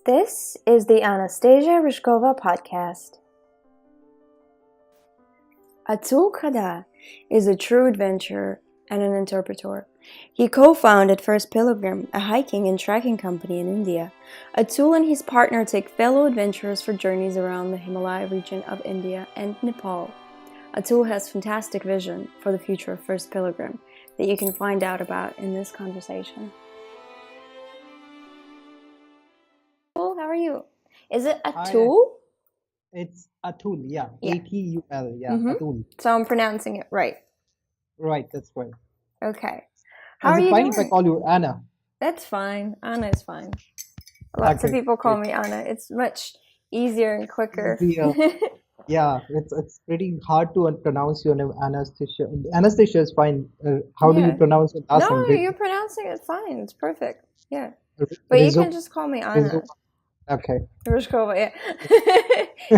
This is the Anastasia Ryzhkova podcast. Atul Khandar is a true adventurer and an interpreter. He co-founded First Pilgrim, a hiking and trekking company in India. Atul and his partner take fellow adventurers for journeys around the Himalaya region of India and Nepal. Atul has fantastic vision for the future of First Pilgrim that you can find out about in this conversation. Atul, how are you? Is it Hi, Atul? it's Atul. Yeah, Yeah. Atul. Yeah, Mm-hmm. Atul. So I'm pronouncing it right. Right, that's right. Okay. How Is are it you fine if I doing? call you Anna? That's fine. Anna is fine. Lots of Okay, people call great. me Anna. It's much easier and quicker. Easier. Yeah, it's pretty hard to pronounce your name, Anastasia. Anastasia is fine. How do you Yeah. pronounce your last No, name? you're pronouncing it fine. It's perfect. Yeah. R- But you can Rizzo, just call me Rizzo. Anna. Okay. Ryzhkova, yeah.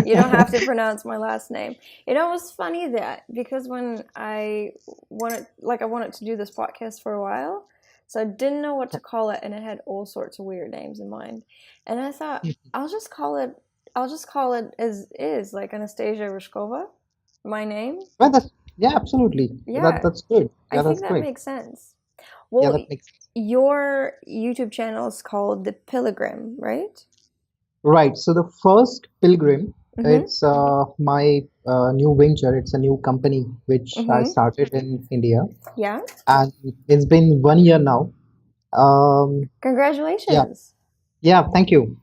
You don't have to pronounce my last name. It was funny that because when I wanted to do this podcast for a while, so I didn't know what to call it, and it had all sorts of weird names in mind. And I thought I'll just call it as is, like Anastasia Ryzhkova, my name. Well, yeah, absolutely. Yeah, That's good. I Yeah, think that's that great. makes sense. Yeah, Well, that makes sense. your YouTube channel is called The Pilgrim, right? Right. So the First Pilgrim, Mm-hmm. it's my new venture. It's a new company which I Mm-hmm. started in India, Yeah. and it's been 1 year now. Um, yeah, Congratulations. yeah. Thank you.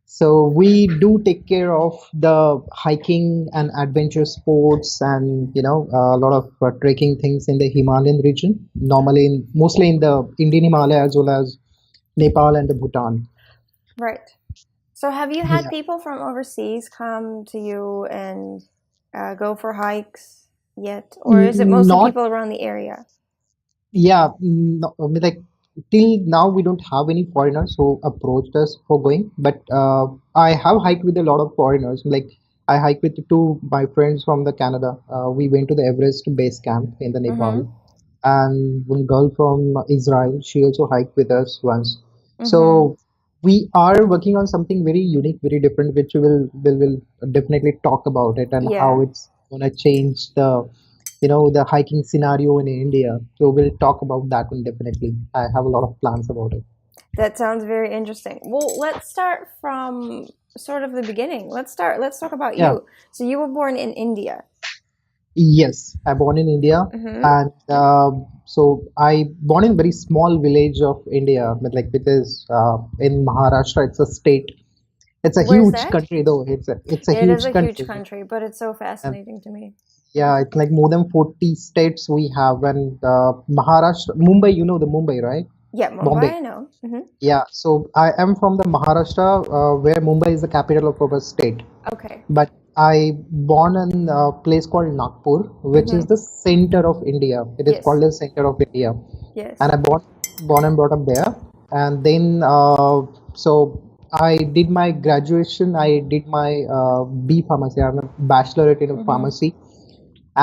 So we do take care of the hiking and adventure sports, and a lot of trekking things in the Himalayan region. Normally, mostly in the Indian Himalaya as well as Nepal and the Bhutan. Right. So have you had Yeah. people from overseas come to you and go for hikes yet? Or is it mostly Not people around the area? Yeah, no, I mean, like till now we don't have any foreigners who approached us for going, but I have hiked with a lot of foreigners. Like I hiked with two my friends from the Canada. We went to the Everest base camp in the Mm-hmm. Nepal, and one girl from Israel, she also hiked with us once. Mm-hmm. So we are working on something very unique, very different, which we will definitely talk about it and how Yeah. it's gonna change the hiking scenario in India. So we'll talk about that one definitely. I have a lot of plans about it. That sounds very interesting. Well, let's start from sort of the beginning. Let's talk about Yeah. you. So you were born in India. Yes, I born in India, Mm-hmm. and so I born in very small village of India, but like it is in Maharashtra. It's a state. It's a Where's huge that? country though. It's a Yeah, it is huge a huge country. country, but it's so And fascinating to me. yeah, it's like more than 40 states we have, and Maharashtra, Mumbai. You know the Mumbai, right? Yeah, Mumbai, Bombay. I know. Mm-hmm. Yeah, so I am from the Maharashtra, where Mumbai is the capital of our state. Okay. But I born in a place called Nagpur, which is Mm-hmm. the center of India. It is called Yes. the center of India, and Yes. I born and brought up there. And then so I did my graduation. I did my B pharmacy. I have a bachelorate in Mm-hmm. pharmacy,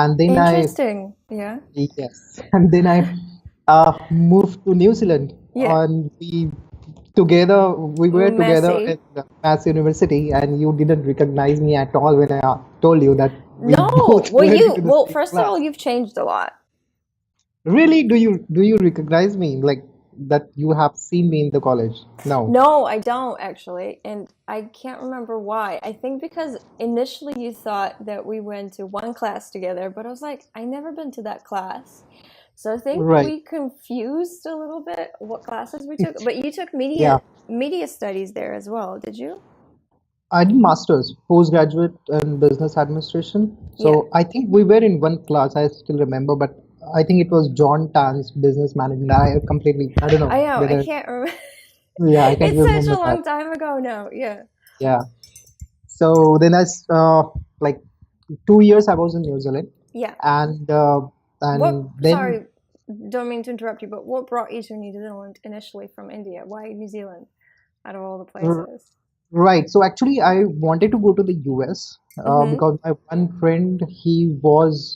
and then Interesting. Yeah. yes, and then I moved to New Zealand, Yeah. and we were together Messy. at the Mass University, and you didn't recognize me at all when I told you that we No. both were into the same First of all, class. you've changed a lot. Really, do you recognize me like that? You have seen me in the college? No. No, I don't actually. And I can't remember why. I think because initially you thought that we went to one class together, but I was like, I never been to that class. So I think Right. we confused a little bit what classes we took. But you took Yeah. media studies there as well, did you? I did masters, postgraduate in business administration. Yeah. So I think we were in one class. I still remember, but I think it was John Tan's business management. I don't know I know, I whether, can't remember. yeah, I can't It's such remember a that. long time ago now. Yeah. Yeah. So then like 2 years I was in New Zealand, Yeah. and then Sorry, don't mean to interrupt you, but what brought you to New Zealand initially from India? Why New Zealand out of all the r- places? right. So actually, I wanted to go to the US Mm-hmm. because my one friend, he was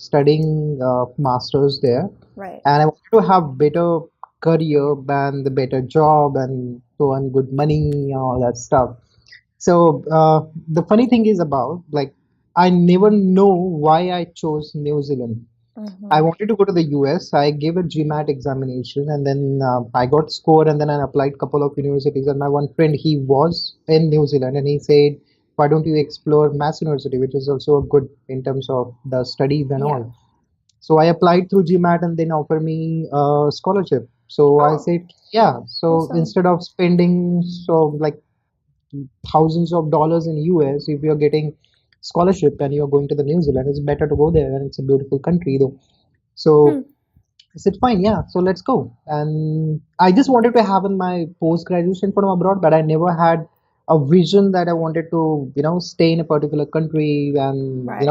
studying masters there, Right. and I wanted to have better career and the better job and so on, good money, all that stuff. So the funny thing is about like I never know why I chose New Zealand. I Mm-hmm. wanted to go to the US. I gave a GMAT examination and then I got scored and then I applied couple of universities. And my one friend, he was in New Zealand and he said, why don't you explore Mass University, which is also a good in terms of the studies and Yeah. all. So I applied through GMAT and then offer me a scholarship. So I Oh, said, yeah. So awesome. instead of spending so like thousands of dollars in US, if you're getting scholarship and you're going to the New Zealand, it's better to go there and it's a beautiful country though. Hmm. So I said, fine, yeah, so let's go. And I just wanted to have in my post graduation from abroad, but I never had a vision that I wanted to, stay in a particular country. And, Right.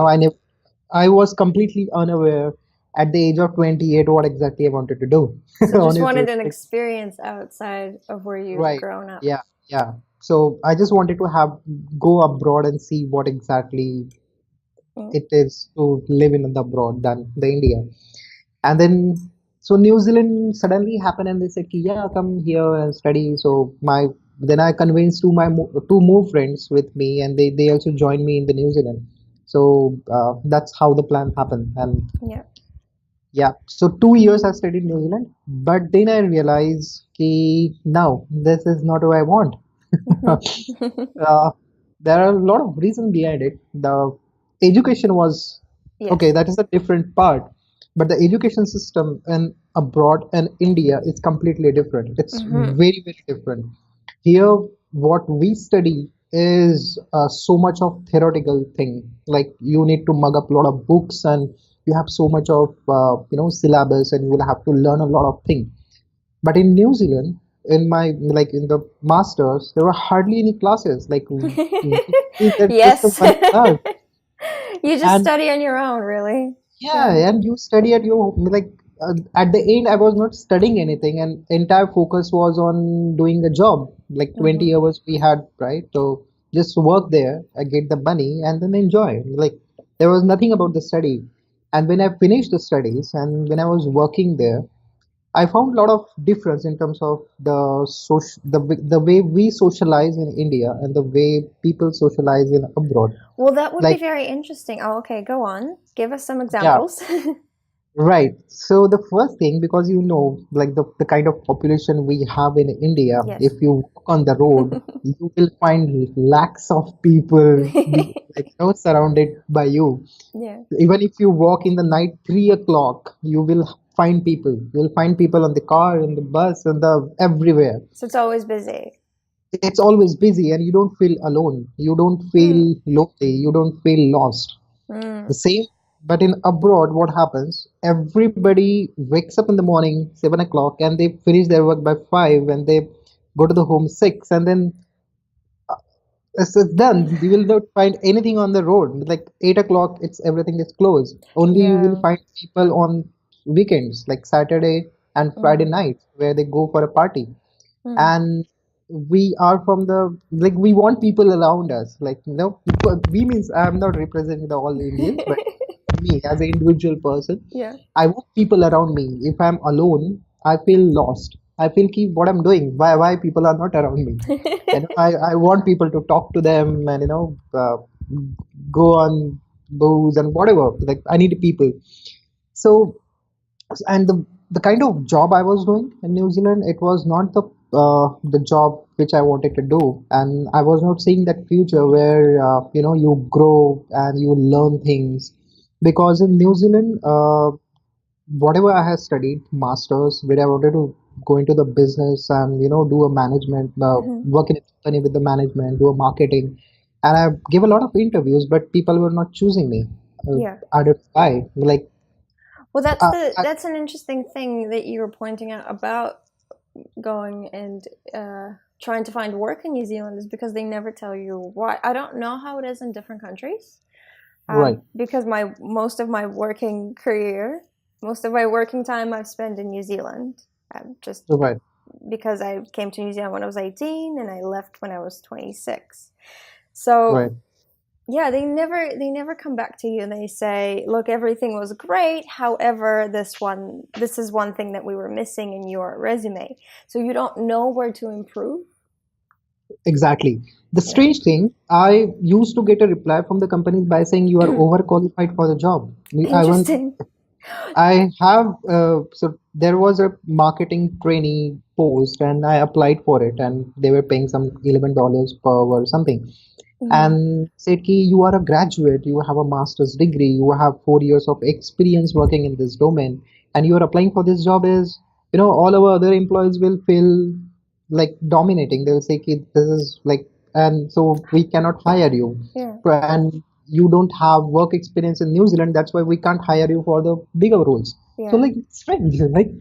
I was completely unaware at the age of 28 what exactly I wanted to do, So just honestly. wanted an experience outside of where you've Right. grown up. Yeah. Yeah. So I just wanted to go abroad and see what exactly Mm. it is to live in the abroad than the India. And then so New Zealand suddenly happened and they said, "Ki, yeah, come here and study." So then I convinced two more friends with me and they also joined me in the New Zealand. So that's how the plan happened. And Yeah. yeah, so 2 years I studied New Zealand, but then I realized ki, no, this is not what I want. Mm-hmm. uh, there are a lot of reasons behind it. The education was okay, Yes. that is a different part, but the education system in abroad and India is completely different. It's Mm-hmm. very, very different. Here, what we study is so much of theoretical thing. Like you need to mug up a lot of books and you have so much of syllabus and you will have to learn a lot of things. But in New Zealand, in the masters, there were hardly any classes. Like we did just a Yes. one class, You just and study on your own, really. yeah, Yeah. and you study at your like at the end, I was not studying anything, and entire focus was on doing a job. Like Mm-hmm. 20 hours we had, right? So just work there, get the money, and then enjoy. Like there was nothing about the study. And when I finished the studies, and when I was working there, I found a lot of difference in terms of the way we socialize in India and the way people socialize in abroad. Well, that would be Like, very interesting. Oh, okay, go on. Give us some yeah, examples. right. So the first thing, because like the kind of population we have in India, if Yes. you walk on the road, you will find lakhs of people surrounded by you. Yeah. Even if you walk in the night 3 o'clock, you will find people. You will find people on the car, in the bus, and the everywhere. So it's always busy. It's always busy, and you don't feel alone. You don't Mm. feel lonely. You don't feel lost. The Mm. same, but in abroad, what happens? Everybody wakes up in the morning, 7 o'clock, and they finish their work by 5, and they go to the home 6, and then it's done. You will not find anything on the road. Like 8 o'clock, it's everything is closed. Only you will Yeah. find people on weekends, like Saturday and Friday Mm. night, where they go for a party. Mm. And we are from the like we want people around us. Like we means I'm not representing the all Indians, but me as an individual person, Yeah. I want people around me. If I'm alone, I feel lost. I feel keep what I'm doing. Why people are not around me? And I want people to talk to them and go on booze and whatever. Like I need people. So and the kind of job I was doing in New Zealand, it was not the job which I wanted to do, and I was not seeing that future where you grow and you learn things. Because in New Zealand, whatever I had studied, masters, where I wanted to go into the business and do a management, Mhm. work in a company with the management, do a marketing, and I gave a lot of interviews, but people were not choosing me. Yeah. I don't know why. Like Well, uh, I, that's an interesting thing that you were pointing out about going and trying to find work in New Zealand is because they never tell you why. I don't know how it is in different countries. right. Because my most of my working career, most of my working time I've spent in New Zealand. Just Right, because I came to New Zealand when I was 18 and I left when I was 26. So right, Yeah, they never come back to you and they say, "Look, everything was great. However, this is one thing that we were missing in your resume." So you don't know where to improve. Exactly. The Yeah. strange thing, I used to get a reply from the companies by saying you are overqualified for the job. I want Interesting. I have so there was a marketing trainee post and I applied for it and they were paying some $11 per hour or something Hmm. and said ki you are a graduate, you have a master's degree, you have 4 years of experience working in this domain and you are applying for this job is all our other employees will feel like dominating. They'll say ki this is like and so we cannot hire you Yeah. and you don't have work experience in New Zealand. That's why we can't hire you for the bigger roles. So Yeah. like strange, like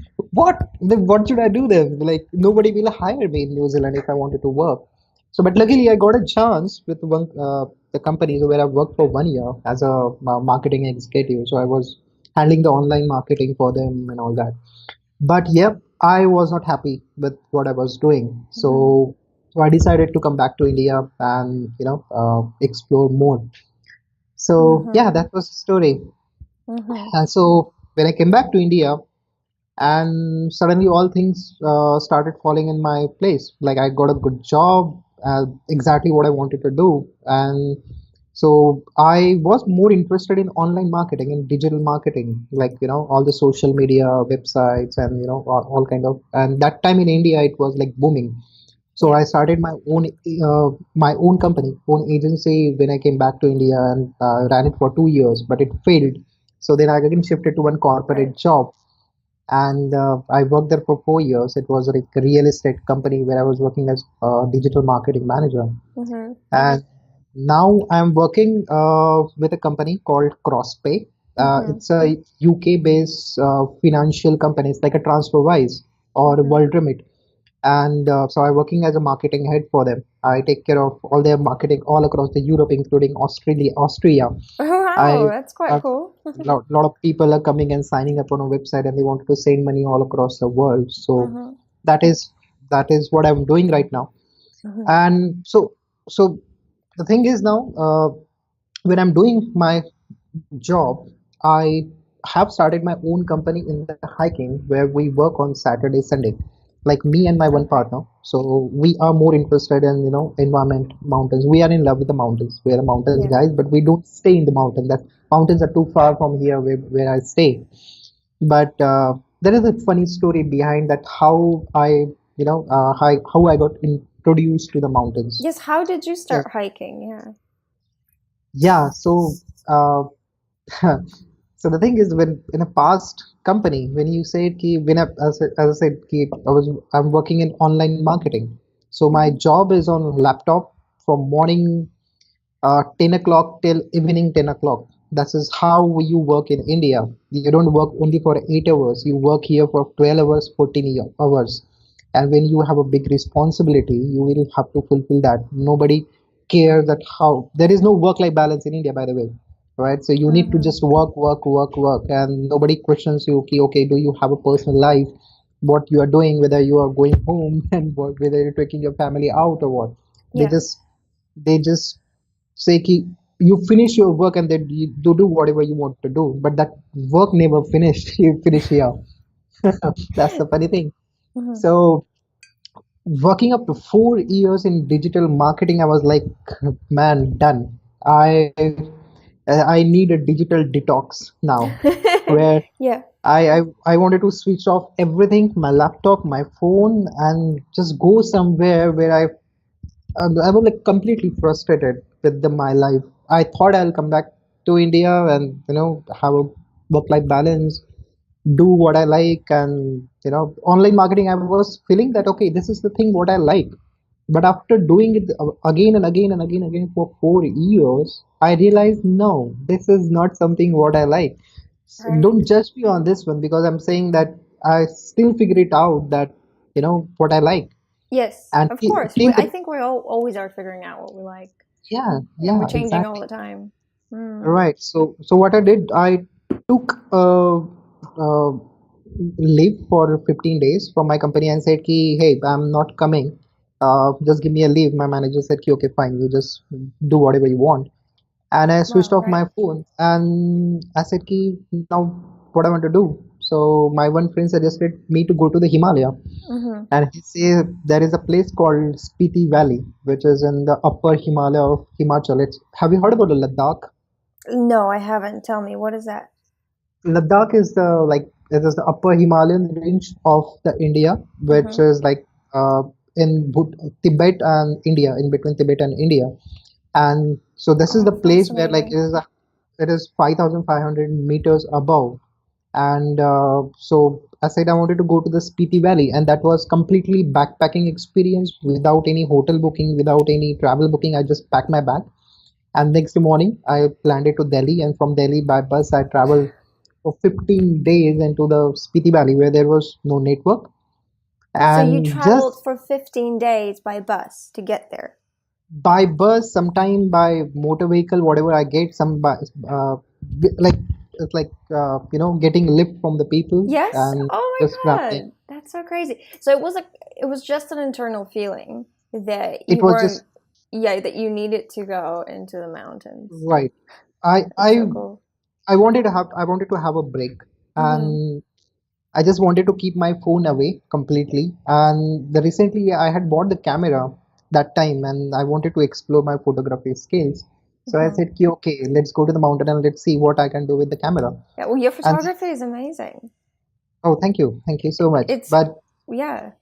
what? Then what should I do then? Like nobody will hire me in New Zealand if I wanted to work. So, but luckily I got a chance with one the company where I worked for 1 year as a marketing executive. So I was handling the online marketing for them and all that. But yep, I was not happy with what I was doing. Hmm. So I decided to come back to India and explore more. So yeah, Hmm. that was the story. Hmm. And so when I came back to India, and suddenly all things started falling in my place. Like I got a good job, exactly what I wanted to do, and so I was more interested in online marketing and digital marketing, like all the social media websites and all kind of. And that time in India, it was like booming. So Yeah. I started my own company, own agency when I came back to India and ran it for 2 years, but it failed. So then I again shifted to one Right. corporate job and I worked there for 4 years. It was like a real estate company where I was working as a digital marketing manager. Hmm. And now I'm working with a company called CrossPay. Hmm. It's a UK based financial company. It's like a TransferWise or Hmm. World Remit. And so I'm working as a marketing head for them. I take care of all their marketing all across the Europe, including Austria. Oh, wow, I that's quite a cool. lot of people are coming and signing up on a website and they wanted to send money all across the world. So Hmm. that is that is what I'm doing right now. Hmm. And so the thing is now when I'm doing my job, I have started my own company in the hiking where we work on Saturday, Sunday, like me and my one Okay. partner. So we are more interested in environment, mountains. We are in love with the mountains. We are mountains Yeah. guys, but we don't stay in the mountain. That mountains are too far from here where I stay. But there is a funny story behind that how how I got introduced to the mountains. Yes, how did you Uh, start hiking? Yeah. yeah, so uh, so the thing is, when in a past company, when you said ki when as I said ki I'm working in online marketing, so my Hmm. job is on laptop from morning 10 o'clock till evening 10 o'clock. That is how you work in India. You don't work only for 8 hours. You work here for 12 hours, 14 hours. And when you have a big responsibility, you will have to fulfill that. Nobody cares that how there is no work-life balance in India, by the way, right? So you need to Hmm. just work, work, work, work, and nobody questions you. Okay, okay, do you have a personal life? What you are doing, whether you are going home and whether you're taking your family out or what. They Yeah. just they just say ki you finish your work and then you do whatever you want to do, but that work never finished. You finish here. That's the funny thing. Hmm. So working up to 4 years in digital marketing, I was like, man, done. I need a digital detox now, where Yeah. I wanted to switch off everything, my laptop, my phone, and just go somewhere where I was like completely frustrated with my life. I thought I'll come back to India and have a work-life balance, do what I like, and online marketing. I was feeling that okay, this is the thing what I like. But after doing it again and again and again for 4 years, I realized no, this is not something what I like. Right. Don't judge me on this one because I'm saying that I still figure it out that what I like Yes, and of course. came I to think we all always are figuring out what we like, yeah, and yeah, we're changing all exactly. the time. Mm. Right. So what I did, I took uh, leave for 15 days from my company and said, ki, hey, I'm not coming. Just give me a leave. My manager said, ki, okay, fine. You just do whatever you want. And I switched Wow, off right. my phone and I said, Ki, now what I want to do? So my one friend suggested me to go to the Himalaya. Mm-hmm. And he said there is a place called Spiti Valley, which is in the upper Himalaya of Himachal. Have you heard about the Ladakh? No, I haven't. Tell me, what is that? Ladakh is the it is the upper Himalayan range of the India, which Mm-hmm. is uh, in Tibet and India, in between Tibet and India. And so this is the Oh, place where fascinating. it is 5,500 meters above. And so I said I wanted to go to the Spiti Valley, and that was completely backpacking experience without any hotel booking, without any travel booking. I just packed my bag, and next morning I landed to Delhi, and from Delhi by bus I traveled for 15 days into the Spiti Valley where there was no network, So you and traveled just for 15 days by bus to get there. by bus, sometime by motor vehicle, whatever I get, uh, like it's like getting lift from the people Yes? and Oh just my traveling. God. That's so crazy. So it was just an internal feeling that It you was weren't, just yeah, that you needed to go into the mountains. right. I That's I so cool. I wanted to have a break, Mm-hmm. and I just wanted to keep my phone away completely. And recently I had bought the camera that time, and I wanted to explore my photography skills. So I Mm-hmm. said, "Ki, okay, let's go to the mountain and let's see what I can do with the camera." Yeah, well, your And photography is amazing. oh, thank you so much. It's, But yeah,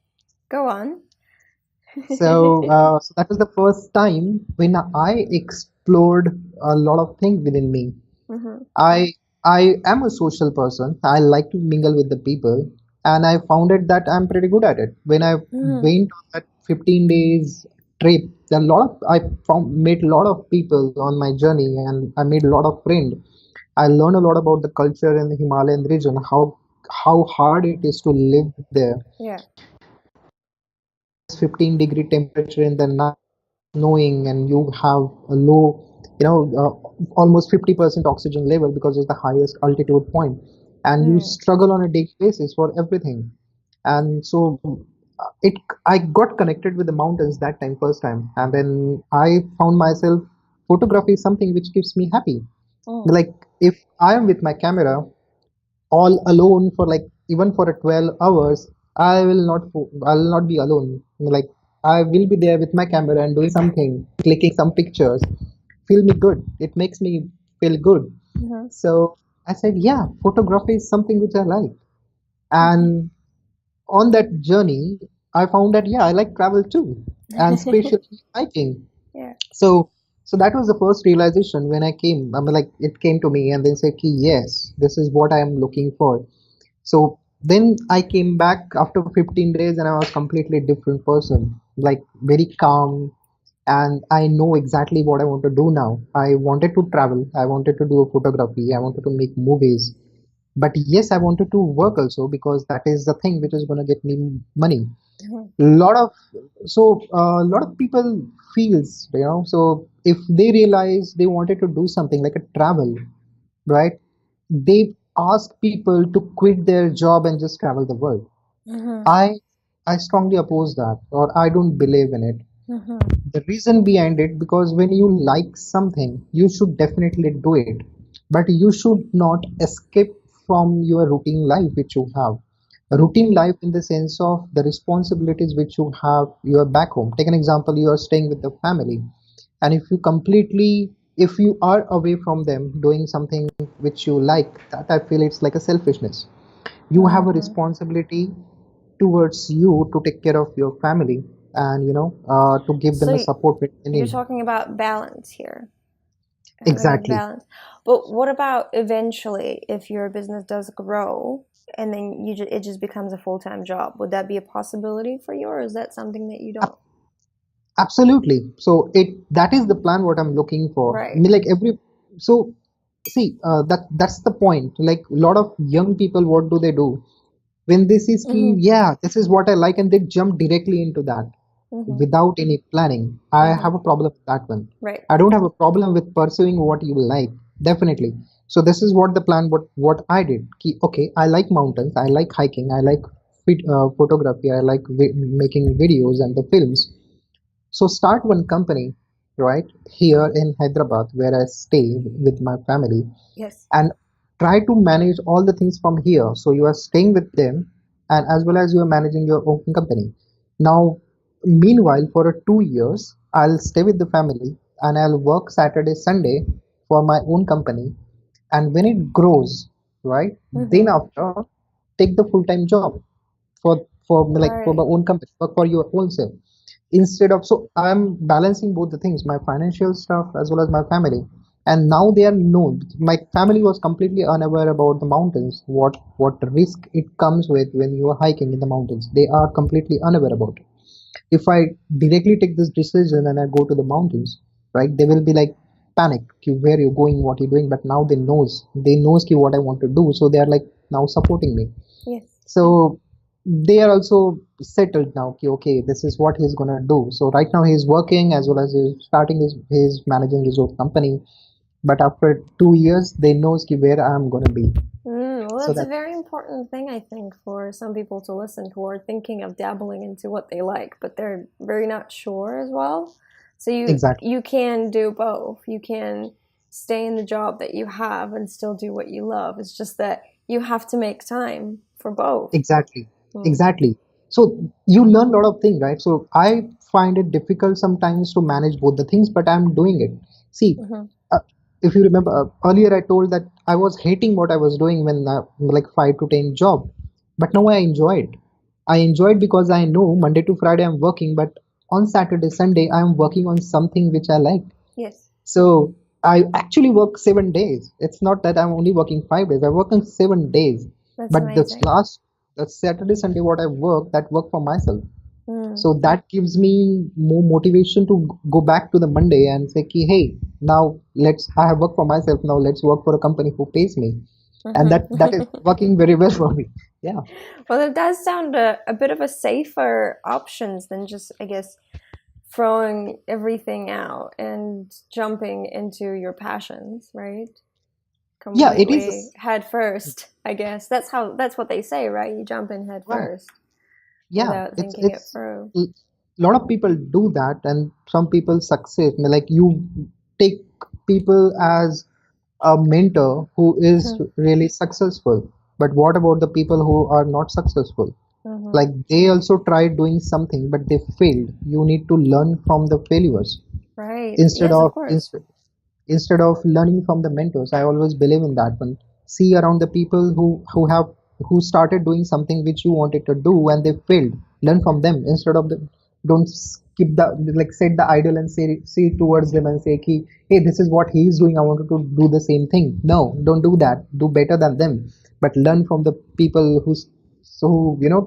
go on. so that was the first time when I explored a lot of things within me. Mm-hmm. I I am a social person. I like to mingle with the people, and I found it that I'm pretty good at it. When I Mm-hmm. went on that 15 days trip, I found made a lot of people on my journey, and I made a lot of friends. I learned a lot about the culture in the Himalayan region, how hard it is to live there. Yeah. 15-degree temperature in the night, snowing, and you have a low, almost 50% oxygen level because it's the highest altitude point, and you Mm. struggle on a daily basis for everything. And so it I got connected with the mountains that time, first time, and then I found myself photography is something which keeps me happy. Mm. Like if I am with my camera all alone for like even for a 12 hours, I'll not be alone. Like I will be there with my camera and doing something, clicking some pictures, feel me good, it makes me feel good. Mm-hmm. So I said, yeah, photography is something which I like. And Mm-hmm. on that journey I found that yeah, I like travel too, and especially hiking. Yeah. So so that was the first realization when I came. I mean, like it came to me and then said, "Ki, yes, this is what I am looking for." So then I came back after 15 days and I was completely different person, like very calm. And I know exactly what I want to do now. I wanted to travel. I wanted to do photography. I wanted to make movies. But yes, I wanted to work also because that is the thing which is going to get me money. Mm-hmm. Lot of a lot of people feels, so if they realize they wanted to do something like a travel, right? They ask people to quit their job and just travel the world. Mm-hmm. I i strongly oppose that, or I don't believe in it. Mm-hmm. The reason behind it, because when you like something you should definitely do it, but you should not escape from your routine life which you have. A routine life in the sense of the responsibilities which you have, you are back home. Take an example, you are staying with the family, and if you are away from them doing something which you like, that I feel it's like a selfishness. You have a Mm-hmm. responsibility towards you to take care of your family, and to give them a So support when they you're need. talking about balance here, having a Exactly. balance. But what about eventually if your business does grow and then it just becomes a full-time job? Would that be a possibility for you, or is that something that you don't? Absolutely. So that is the plan what I'm looking for. I Right. mean, like every so see that's the point. Like a lot of young people, what do they do when they see ski? Mm-hmm. Yeah, this is what I like, and they jump directly into that Mm-hmm. without any planning. I Mm-hmm. have a problem with that one. Right. I don't have a problem with pursuing what you like, definitely. So this is what the plan. What I did. Okay, I like mountains. I like hiking. I like photography. I like making videos and the films. So start one company, right, here in Hyderabad, where I stay with my family, Yes. and try to manage all the things from here. So you are staying with them, and as well as you are managing your own company. Now, meanwhile, for 2 years, I'll stay with the family and I'll work Saturday, Sunday for my own company. And when it grows, right, then Mm-hmm. after take the full-time job for my Right. own company, work for your own self. Instead of, so I'm balancing both the things, my financial stuff as well as my family. And now they are known. My family was completely unaware about the mountains, what risk it comes with when you are hiking in the mountains. They are completely unaware about it. If I directly take this decision and I go to the mountains, right, they will be like panic, ki, where you're going, what you're doing. But now they knows ki what I want to do, so they are like now supporting me. Yes. So they are also settled now. Ki, okay, this is what he's gonna do. So right now he's working as well as he's managing his own company. But after 2 years, they knows ki where I'm gonna be. Well, So that's a that very important thing, I think, for some people to listen who are thinking of dabbling into what they like, but they're very not sure as well. So you exactly, you can do both. You can stay in the job that you have and still do what you love. It's just that you have to make time for both. exactly, Hmm. exactly. So you learn a lot of things, right? So I find it difficult sometimes to manage both the things, but I'm doing it. See, Hmm. uh, if you remember earlier, I told that I was hating what I was doing when like 5 to 10 job, but now I enjoy it. I enjoy it because I know Monday to Friday I'm working, but on Saturday, Sunday I'm working on something which I like. Yes, So I actually work 7 days. It's not that I'm only working 5 days. I work on 7 days. that's But amazing. that Saturday, Sunday, what I work, that work for myself. Mm. So that gives me more motivation to go back to the Monday and say, ki, hey, now I have worked for myself. Now let's work for a company who pays me. And that is Hmm. working very well for me. Yeah. Well, it does sound a bit of a safer options than just, I guess, throwing everything out and jumping into your passions, right? Yeah, it is. Completely head first, I guess. That's what they say, right? You jump in head Right. first Yeah, without it's thinking it it's through. a lot of people do that, and some people succeed. Like you take people as a mentor who is really successful, but what about the people who are not successful? Hmm. Like they also tried doing something, but they failed. You need to learn from the failures Right. instead Yes, of of course. instead of learning from the mentors. I always believe in that one. See around the people who started doing something which you wanted to do and they failed. Learn from them instead of the don't skip the like set the idol and say see towards them and say Ki, hey, this is what he is doing, I wanted to do the same thing. No, don't do that. Do better than them, but learn from the people who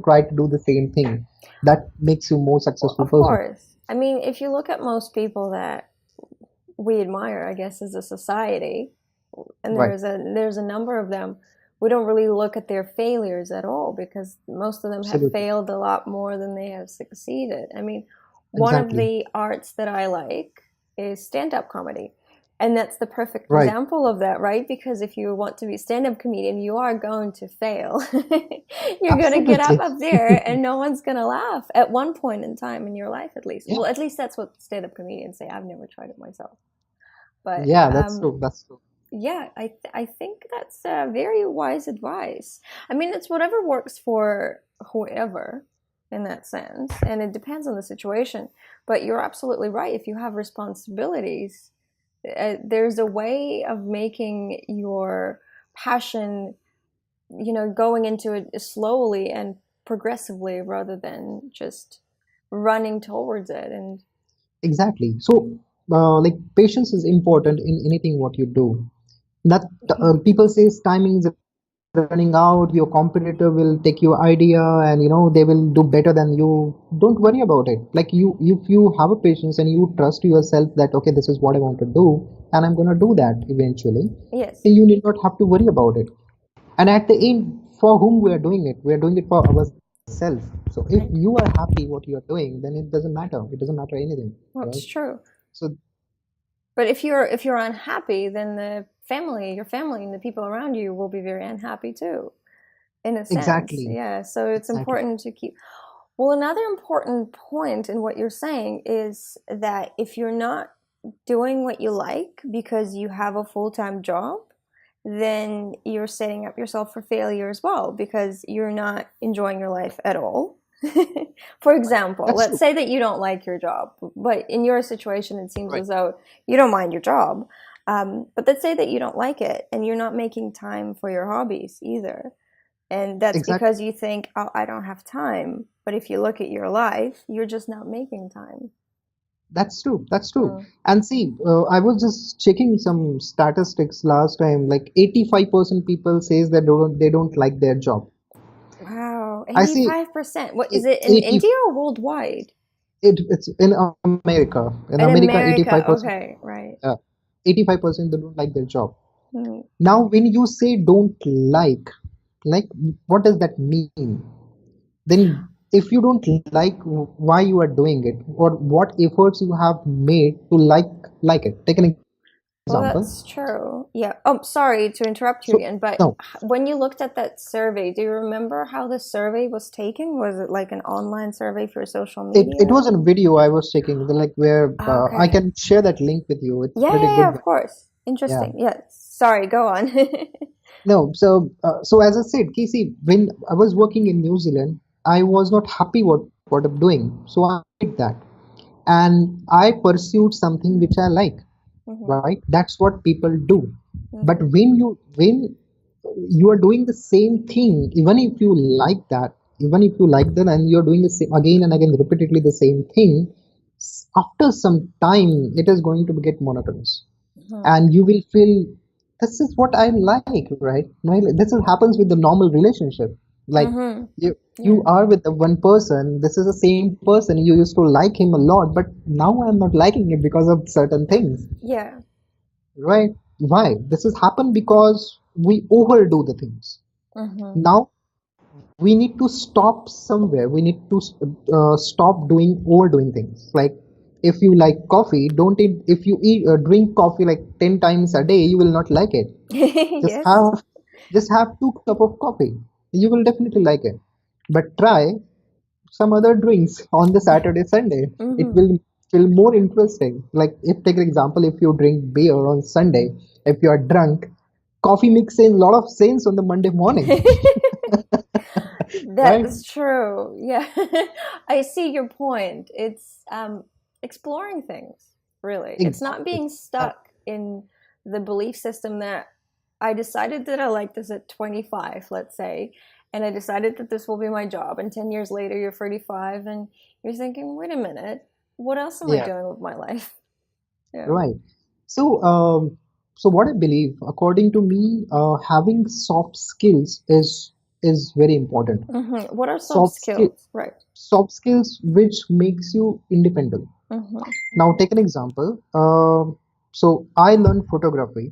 try to do the same thing. That makes you more Well, successful of person. course. I mean, if you look at most people that we admire, I guess, as a society, and Right. there's a number of them, we don't really look at their failures at all because most of them have Absolutely. failed a lot more than they have succeeded. I mean, one of Exactly. the arts that I like is stand-up comedy. And that's the perfect Right. example of that, right? Because if you want to be a stand-up comedian, you are going to fail. You're going to get Absolutely. up there and no one's going to laugh at one point in time in your life, at least. Yeah. Well, at least that's what stand-up comedians say. I've never tried it myself. But Yeah, that's true. That's true. yeah, I think that's very wise advice. I mean, it's whatever works for whoever in that sense, and it depends on the situation. But you're absolutely right. If you have responsibilities, there's a way of making your passion, going into it slowly and progressively rather than just running towards it. And Exactly. So, like patience is important in anything what you do. That people says timing is running out. Your competitor will take your idea, and they will do better than you. Don't worry about it. Like if you have a patience and you trust yourself that okay, this is what I want to do, and I'm gonna do that eventually. yes, You need not have to worry about it. And at the end, for whom we are doing it? We are doing it for ourselves. So if you right. are happy what you are doing, then it doesn't matter. It doesn't matter anything, Well, right? it's true. So But if you're unhappy, then your family, and the people around you will be very unhappy too, in a sense. exactly, Yeah. So it's exactly, important to keep. Well, another important point in what you're saying is that if you're not doing what you like because you have a full-time job, then you're setting up yourself for failure as well because you're not enjoying your life at all. For example, That's let's true. say that you don't like your job, but in your situation, it seems Right. as though you don't mind your job. But let's say that you don't like it and you're not making time for your hobbies either. And that's Exactly. because you think, oh, I don't have time. But if you look at your life, you're just not making time. That's true. That's true. Mm. And see, I was just checking some statistics last time. Like 85% people says that they don't like their job. Wow, I see 85%. What is it in 80. India or worldwide? It's in America. In In America, America, 85%. okay, right. 85% they don't like their job. Hmm. Now, when you say don't like what does that mean? Then, if you don't like why you are doing it or what efforts you have made to like it. Take an Well, example. that's true. Yeah. Oh, sorry to interrupt you So again, but no, when you looked at that survey, do you remember how the survey was taken? Was it like an online survey for social it media? was a video I was checking, like where I Okay. can share that link with you. It's Yeah, pretty yeah, good yeah, of one. course. Yeah. Interesting. Yeah. Sorry, go on. No, so as I said, Casey, when I was working in New Zealand, I was not happy what I'm doing. So I did that, and I pursued something which I like. Hmm. Right? That's what people do. But Hmm. when you are doing the same thing, even if you like that, even if you like that, and you're doing the same again and again, repeatedly the same thing, after some time, it is going to get monotonous Hmm. and you will feel this is what I like, right? Right? This is, happens with the normal relationship. Like Hmm. you Yeah. are with the one person. This is the same person. You used to like him a lot, but now I'm not liking him because of certain things, Yeah. right? Why? This has happened because we overdo the things. Hmm. Now we need to stop somewhere. We need to stop doing overdoing things. Like if you like coffee, don't eat. If you eat drink coffee like 10 times a day, you will not like it. Just Yes. have just have 2 cup of coffee. You will definitely like it. But try some other drinks on the Saturday, Sunday. It Hmm. will feel more interesting. Like if take an example, if you drink beer on Sunday, if you are drunk, coffee makes a lot of sense on the Monday morning, That right? is true. Yeah. I see your point. It's exploring things, really. It's not Exactly. being And stuck in the belief system that I decided that I like this at 25, let's say, and I decided that this will be my job. And 10 years later, you're 35 and you're thinking, wait a minute, what else am I yeah, doing with my life? Yeah. right. So, so what I believe, according to me, having soft skills is very important. What are soft Soft skill, skills? Right. soft skills which makes you independent. Hmm. Now, take an example. So I learned photography.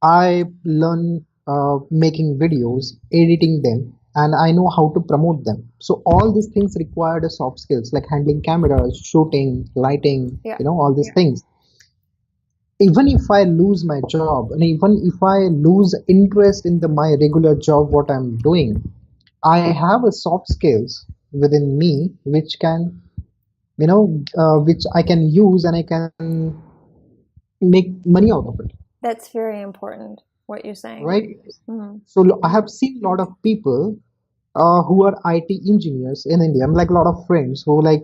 I learn making videos, editing them, and I know how to promote them. So all these things required a soft skills like handling cameras, shooting, lighting, Yeah. all these things. Even if I lose my job, and even if I lose interest in my regular job, what I'm doing, I have a soft skills within me which can, which I can use and I can make money out of it, That's very important, what you're saying. right? Hmm. So I have seen a lot of people who are IT engineers in India. I'm like a lot of friends who like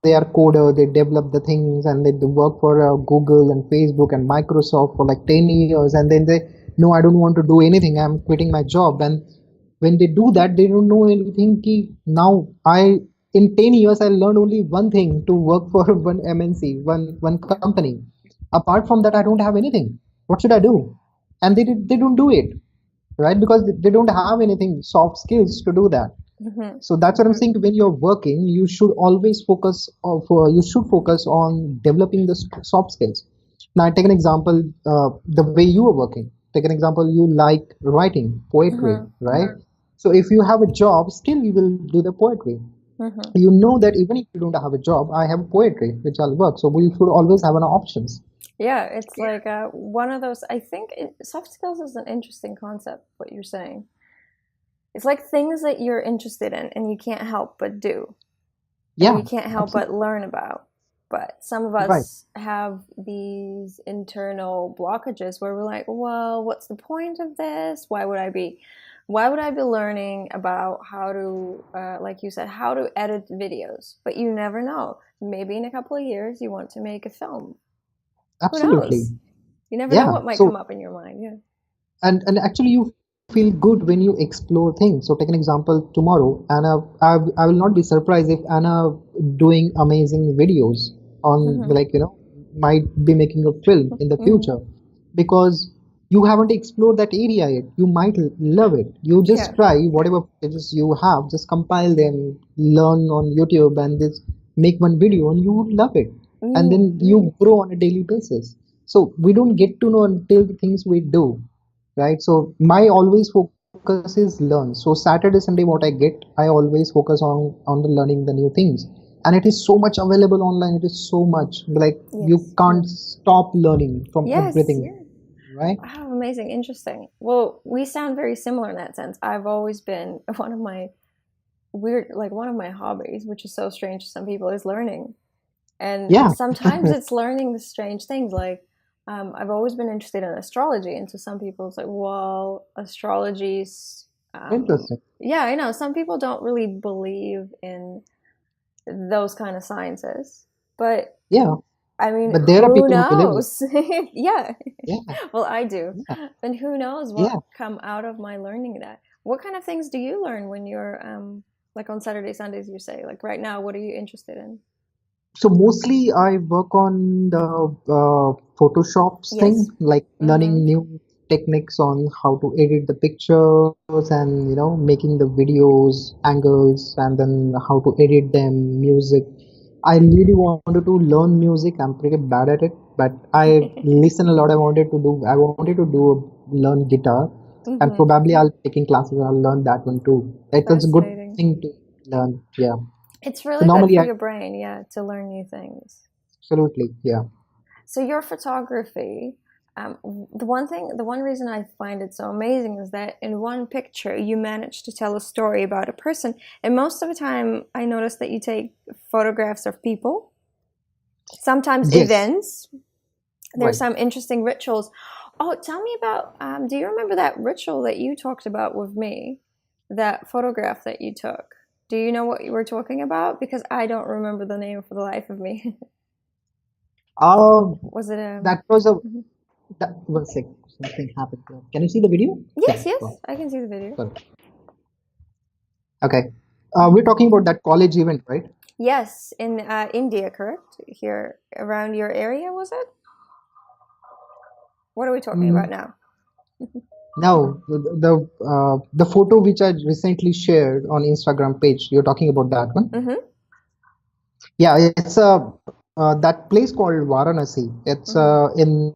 they are coder, they develop the things, and they work for Google and Facebook and Microsoft for like 10 years, and then they no, I don't want to do anything. I'm quitting my job. And when they do that, they don't know anything. Ki now I in 10 years I learned only one thing to work for one MNC, one Yeah. company. Apart from that, I don't have anything. What should I do? And they don't do it, right? Because they don't have anything soft skills to do that. Hmm. So that's what I'm saying. When you're working, you should always focus you should focus on developing the soft skills. Now take an example, the way you are working. Take an example, you like writing poetry, Hmm. right? So if you have a job, still you will do the poetry. Hmm. You know that even if you don't have a job, I have poetry which I'll work. So we should always have an options. Yeah, it's like one of those. I think soft skills is an interesting concept. What you're saying, it's like things that you're interested in and you can't help but do, or Yeah, you can't help but absolutely. learn about. But some of Right. us have these internal blockages where we're like, well, what's the point of this? Why would I be learning about how to, like you said, how to edit videos? But you never know. Maybe in a couple of years you want to make a film. Who Absolutely. knows? You never know Yeah. what might come So up in your mind. Yeah. and actually you feel good when you explore things. So take an example tomorrow, Anna. I will not be surprised if Anna doing amazing videos on, Hmm. like, might be making a film in the Hmm. future, because you haven't explored that area yet. You might love it. You just Yeah. try whatever footages you have, just compile them, learn on YouTube, and just make one video, and you would love it. And then Mm. you grow on a daily basis. So we don't get to know until the things we do, right? So my always focus is learn. So Saturday, Sunday, what I get, I always focus on the learning the new things. And it is so much available online. It is so much, like, you Yes. can't stop learning from Yes. everything, Yeah. right? Wow, amazing, interesting. Well, we sound very similar in that sense. I've always been one of my one of my hobbies, which is so strange to some people, is learning. And Yeah. sometimes it's learning the strange things. Like, I've always been interested in astrology, and to some people, it's like, well, astrology's, Interesting. yeah, I know. Some people don't really believe in those kind of sciences, but Yeah, I mean, but there are who people who believe it. knows? Yeah. Yeah. Well, I do. Yeah. And who knows Yeah. what come out of my learning that. What kind of things do you learn when you're like on Saturday, Sundays, you say? Like right now, what are you interested in? So mostly I work on the Photoshop's thing, Yes. like Mm-hmm. learning new techniques on how to edit the pictures, and making the videos, angles, and then how to edit them, music. I really wanted to learn music. I'm pretty bad at it, but I listen a lot. I wanted to learn guitar, and Mm-hmm. probably I'll be taking classes and I'll learn that one too. It's a good Fascinating. thing to learn. Yeah. It's So really good normally for I your brain, yeah, to learn new things. absolutely, yeah. So your photography, the one reason I find it so amazing is that in one picture you manage to tell a story about a person. And most of the time, I notice that you take photographs of people, sometimes Yes, events. There's right. some interesting rituals. Oh, tell me about. Do you remember that ritual that you talked about with me? That photograph that you took. Do you know what you were talking about? Because I don't remember the name for the life of me. Uh, Was it that was a mhm. that one sec. Something happened here. Can you see the video? Yeah. Yes, Well, yes, I can see the video. sorry. Okay. We're talking about that college event, right? Yes, in India, correct? Here around your area, was it? What are we talking Mm, about now? no, the photo which I recently shared on Instagram page. You're talking about that one? Mm-hmm. Yeah, it's that place called Varanasi. It's Mm-hmm. in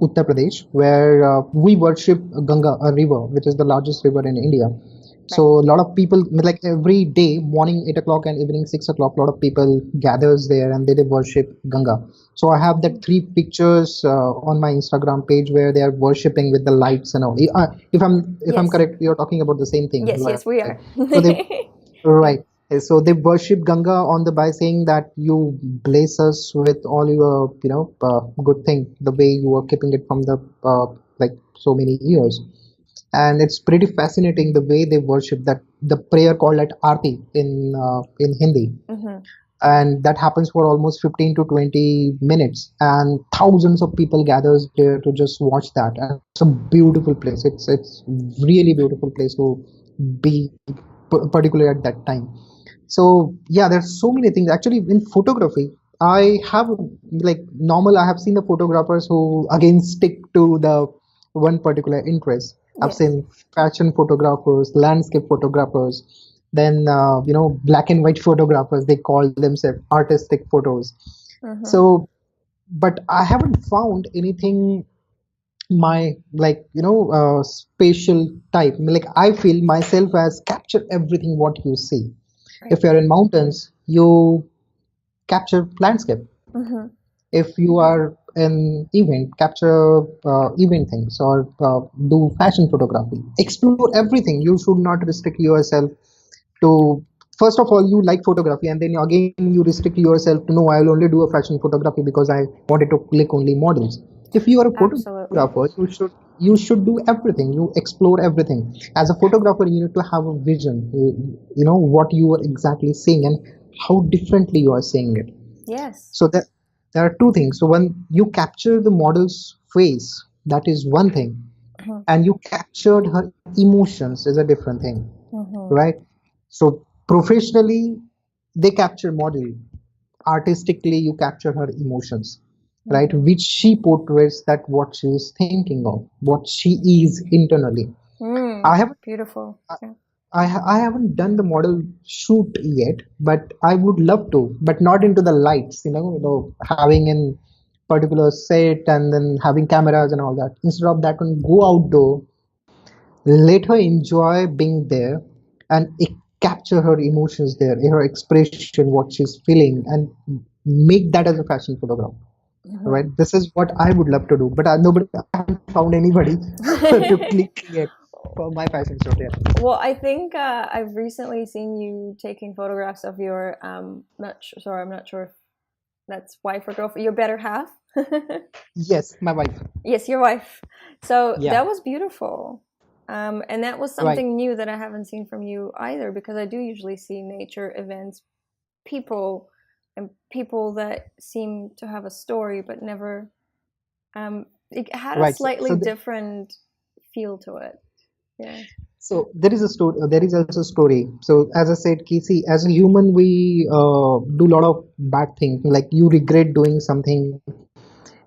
Uttar Pradesh, where we worship Ganga, a river, which is the largest river in India. Right. So a lot of people, like every day, morning 8 o'clock and evening 6 o'clock, a lot of people gathers there and they worship Ganga. So I have that three pictures on my Instagram page where they are worshipping with the lights and all. If I'm Yes. correct, you're talking about the same thing, Yes, right? yes, we are. So they Yeah. right. So they worship Ganga on the by saying that you bless us with all your, good thing, the way you are keeping it from the like so many years. And it's pretty fascinating the way they worship that the prayer called at ARP in Hindi, Mm-hmm. and that happens for almost 15 to 20 minutes, and thousands of people gathers there to just watch that. And it's a beautiful place. It's really beautiful place to be, particularly at that time. So yeah, there's so many things actually in photography. I have, like, normal, I have seen the photographers who again stick to the one particular interest. I've Yes. seen fashion photographers, landscape photographers, then black and white photographers. They call themselves artistic photos. Mm-hmm. So, but I haven't found anything my, like, spatial type. Like, I feel myself as capture everything what you see. Right. If you're in mountains, you capture landscape. Mm-hmm. If you are in event, capture event things, or do fashion photography. Explore everything. You should not restrict yourself to first of all you like photography, and then again you restrict yourself to, no, I will only do a fashion photography because I wanted to click only models. If you are a Absolutely. photographer, you should do everything, you explore everything. As a photographer, you need to have a vision, you know what you are exactly seeing and how differently you are seeing it. Yes. So there are two things. So when you capture the model's face, that is one thing, Mhm. and you captured her emotions is a different thing, Mhm. right? So professionally, they capture model. Artistically, you capture her emotions, right? Mhm. Which she portrays, that what she is thinking of, what she is internally. I haven't Beautiful. Yeah. I haven't done the model shoot yet, but I would love to, but not into the lights, having in particular set and then having cameras and all that. Instead of that one, go outdoor, let her enjoy being there, and capture her emotions there, her expression, what she's feeling, and make that as a fashion photograph. Right? Mhm. This is what I would love to do, but I haven't found anybody to click yet for my fashion shoot yet. Well, I think I've recently seen you taking photographs of your sorry, I'm not sure if that's wife or girlfriend, your better half. Yes, my wife. Yes, your wife. So Yeah, that was beautiful. And that was right. something new that I haven't seen from you either, because I do usually see nature events, people, and people that seem to have a story, but never. It had a Right. So, slightly so the, different feel to it. Yeah. So there is a story. There is also a story. So as I said, Casey, as a human, we do a lot of bad things. Like you regret doing something,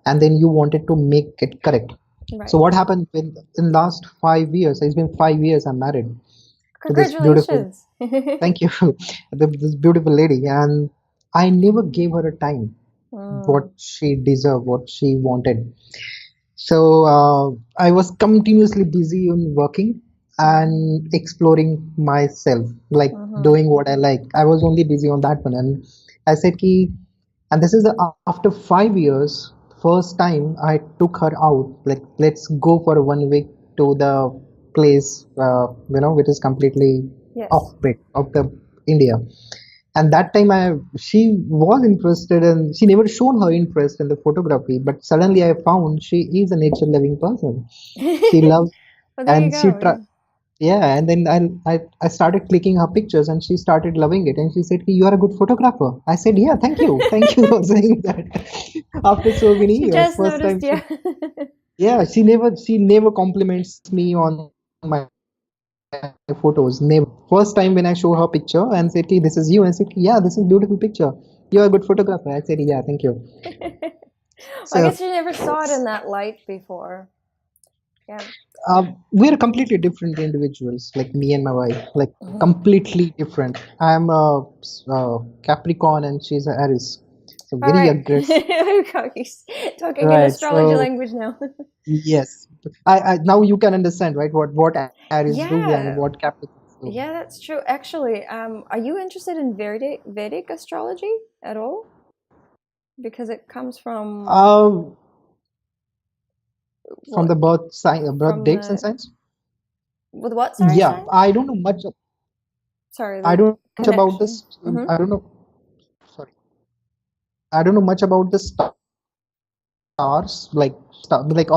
and then you wanted to make it correct. So Right. what happened in last 5 years? It's been 5 years I'm married to this beautiful. Congratulations. Thank you, this beautiful lady, and I never gave her a time what Mm, she deserved, what she wanted. So I was continuously busy on working mm, and exploring myself, like mhm, doing what I like. I was only busy on that one, and I said, "Ki," and this is after 5 years. First time I took her out. Like, let's go for 1 week to the place, which is completely yes. off bit of the India. And that time she was interested, and she never shown her interest in the photography, but suddenly I found she is a nature loving person. She loves, Well, there you and go. Yeah. yeah, and then I started clicking her pictures, and she started loving it, and she said, "You are a good photographer." I said, "Yeah, thank you for saying that." After so many She years, just first noticed, time yeah. yeah, she never compliments me on my photos, never. First time when I show her picture and said, "Hey, this is you," and said, "Yeah, this is beautiful picture. You're a good photographer." I said, "Yeah, thank you." Well, I So guess you never saw it in that light before. Yeah. we're completely different individuals, like me and my wife, like Mhm. completely different. I'm a Capricorn and she's a Aries, so All very right. aggressive. He's talking in Right. astrology So language now. yes, I now you can understand, right? What Aries do and what Yeah. Capricorns do. Yeah, that's true. Actually, are you interested in Vedic astrology at all? Because it comes Um, from what the birth sign, birth from dates and the signs. with what? Sorry, Yeah, signs? Sorry, I the don't know much about connection. this. Mm-hmm. I don't know. Sorry, I don't know much about the stars. Like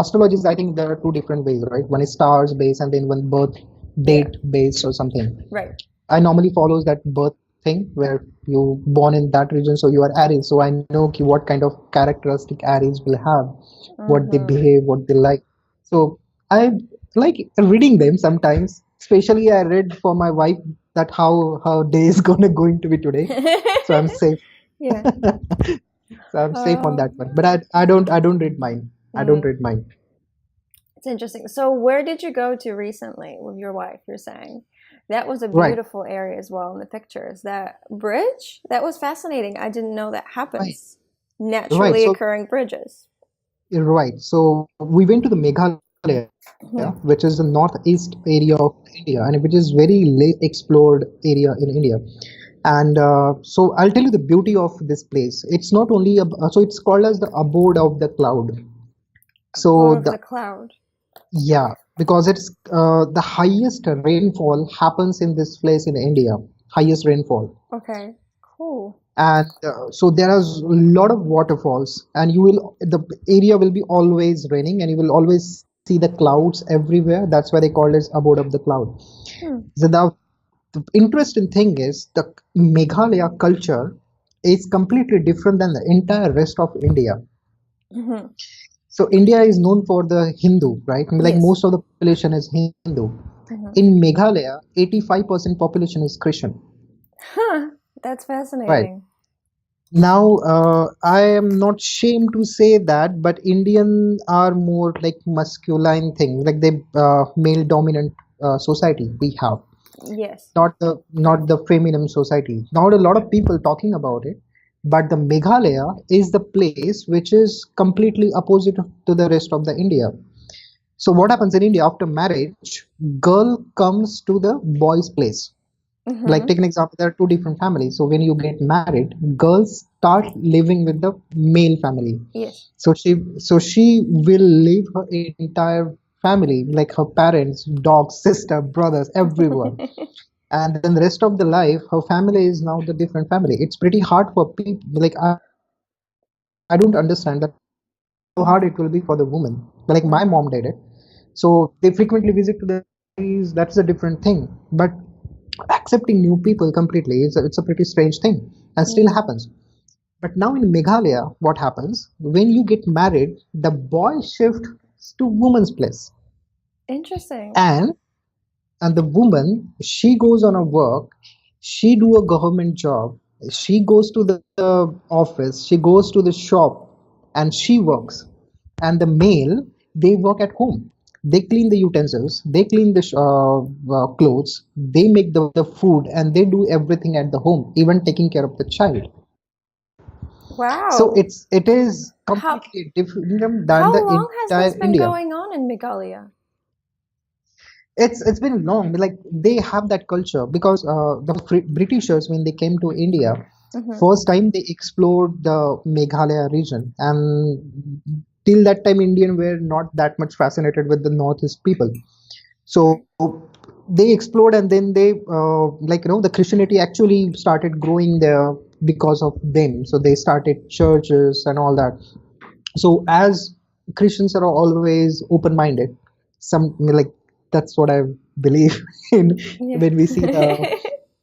astrology is, I think there are two different ways, right? One is stars based, and then one birth date Yeah. based or something. Right. I normally follows that birth thing where you born in that region, so you are Aries. So I know ki what kind of characteristic Aries will have, what they Mm-hmm. behave, what they like. So I like reading them sometimes. Especially I read for my wife that how her day is going to be today. So I'm safe. Yeah. So I'm safe on Uh, that one. But I don't read mine. I don't mm, read mine. it's interesting. So, where did you go to recently with your wife? You're saying that was a Right. beautiful area as well in the pictures. That bridge that was fascinating. I didn't know that Right. happens. Right. Naturally So occurring bridges. right. So we went to the Meghalaya, which is the Mhm. northeast area of India, and which is very less explored area in India. And so I'll tell you the beauty of this place. It's not only so it's called as the abode of the cloud. Abode So of the cloud. yeah, because it's the highest rainfall happens in this place in India. highest rainfall. Okay. Cool. And so there are a lot of waterfalls, and the area will be always raining, and you will always see the clouds everywhere. That's why they call it abode of the cloud. Hmm. So now the interesting thing is the Meghalaya culture is completely different than the entire rest of India. Mm-hmm. So India is known for the Hindu, right? Like Yes. most of the population is Hindu. Mm-hmm. In Meghalaya, 85% population is Christian. Huh. That's Right. fascinating. Now, I am not ashamed to say that, but Indian are more like masculine thing, like the male dominant society we have, Yes. not the feminine society. Not a lot of people talking about it, but the Meghalaya is the place which is completely opposite to the rest of the India. So what happens in India after marriage? Girl comes to the boy's place. Like Mm-hmm. take an example, there are two different families. So when you get married, girls start living with the male family. Yes. So she will leave her entire family, like her parents, dogs, sister, brothers, everyone. And then the rest of the life, her family is now the different family. It's pretty hard for people. Like I don't understand that how hard it will be for the woman. Like my Mm-hmm. mom did it. So they frequently visit to the cities. That's a different thing. But accepting new people completely it's a pretty strange thing and still happens. Yeah. But now in Meghalaya, what happens when you get married, the boy shifts to woman's place, Interesting. and the woman she goes on a work, she do a government job, she goes to the office, she goes to the shop, and she works. And the male, they work at home, they clean the utensils, they clean the clothes, they make the food, and they do everything at the home, even taking care of the child. So Wow. it is How completely different than the how long has entire this been India. going on in Meghalaya? It's been long. Like they have that culture because the Britishers, when they came to India, Mm-hmm. first time they explored the Meghalaya region, and till that time, Indian were not that much fascinated with the Northeast people. Right. So they explored, and then they the Christianity actually started growing there because of them. So they started churches and all that. So as Christians are always open minded, some like that's what I believe in Yeah. when we see the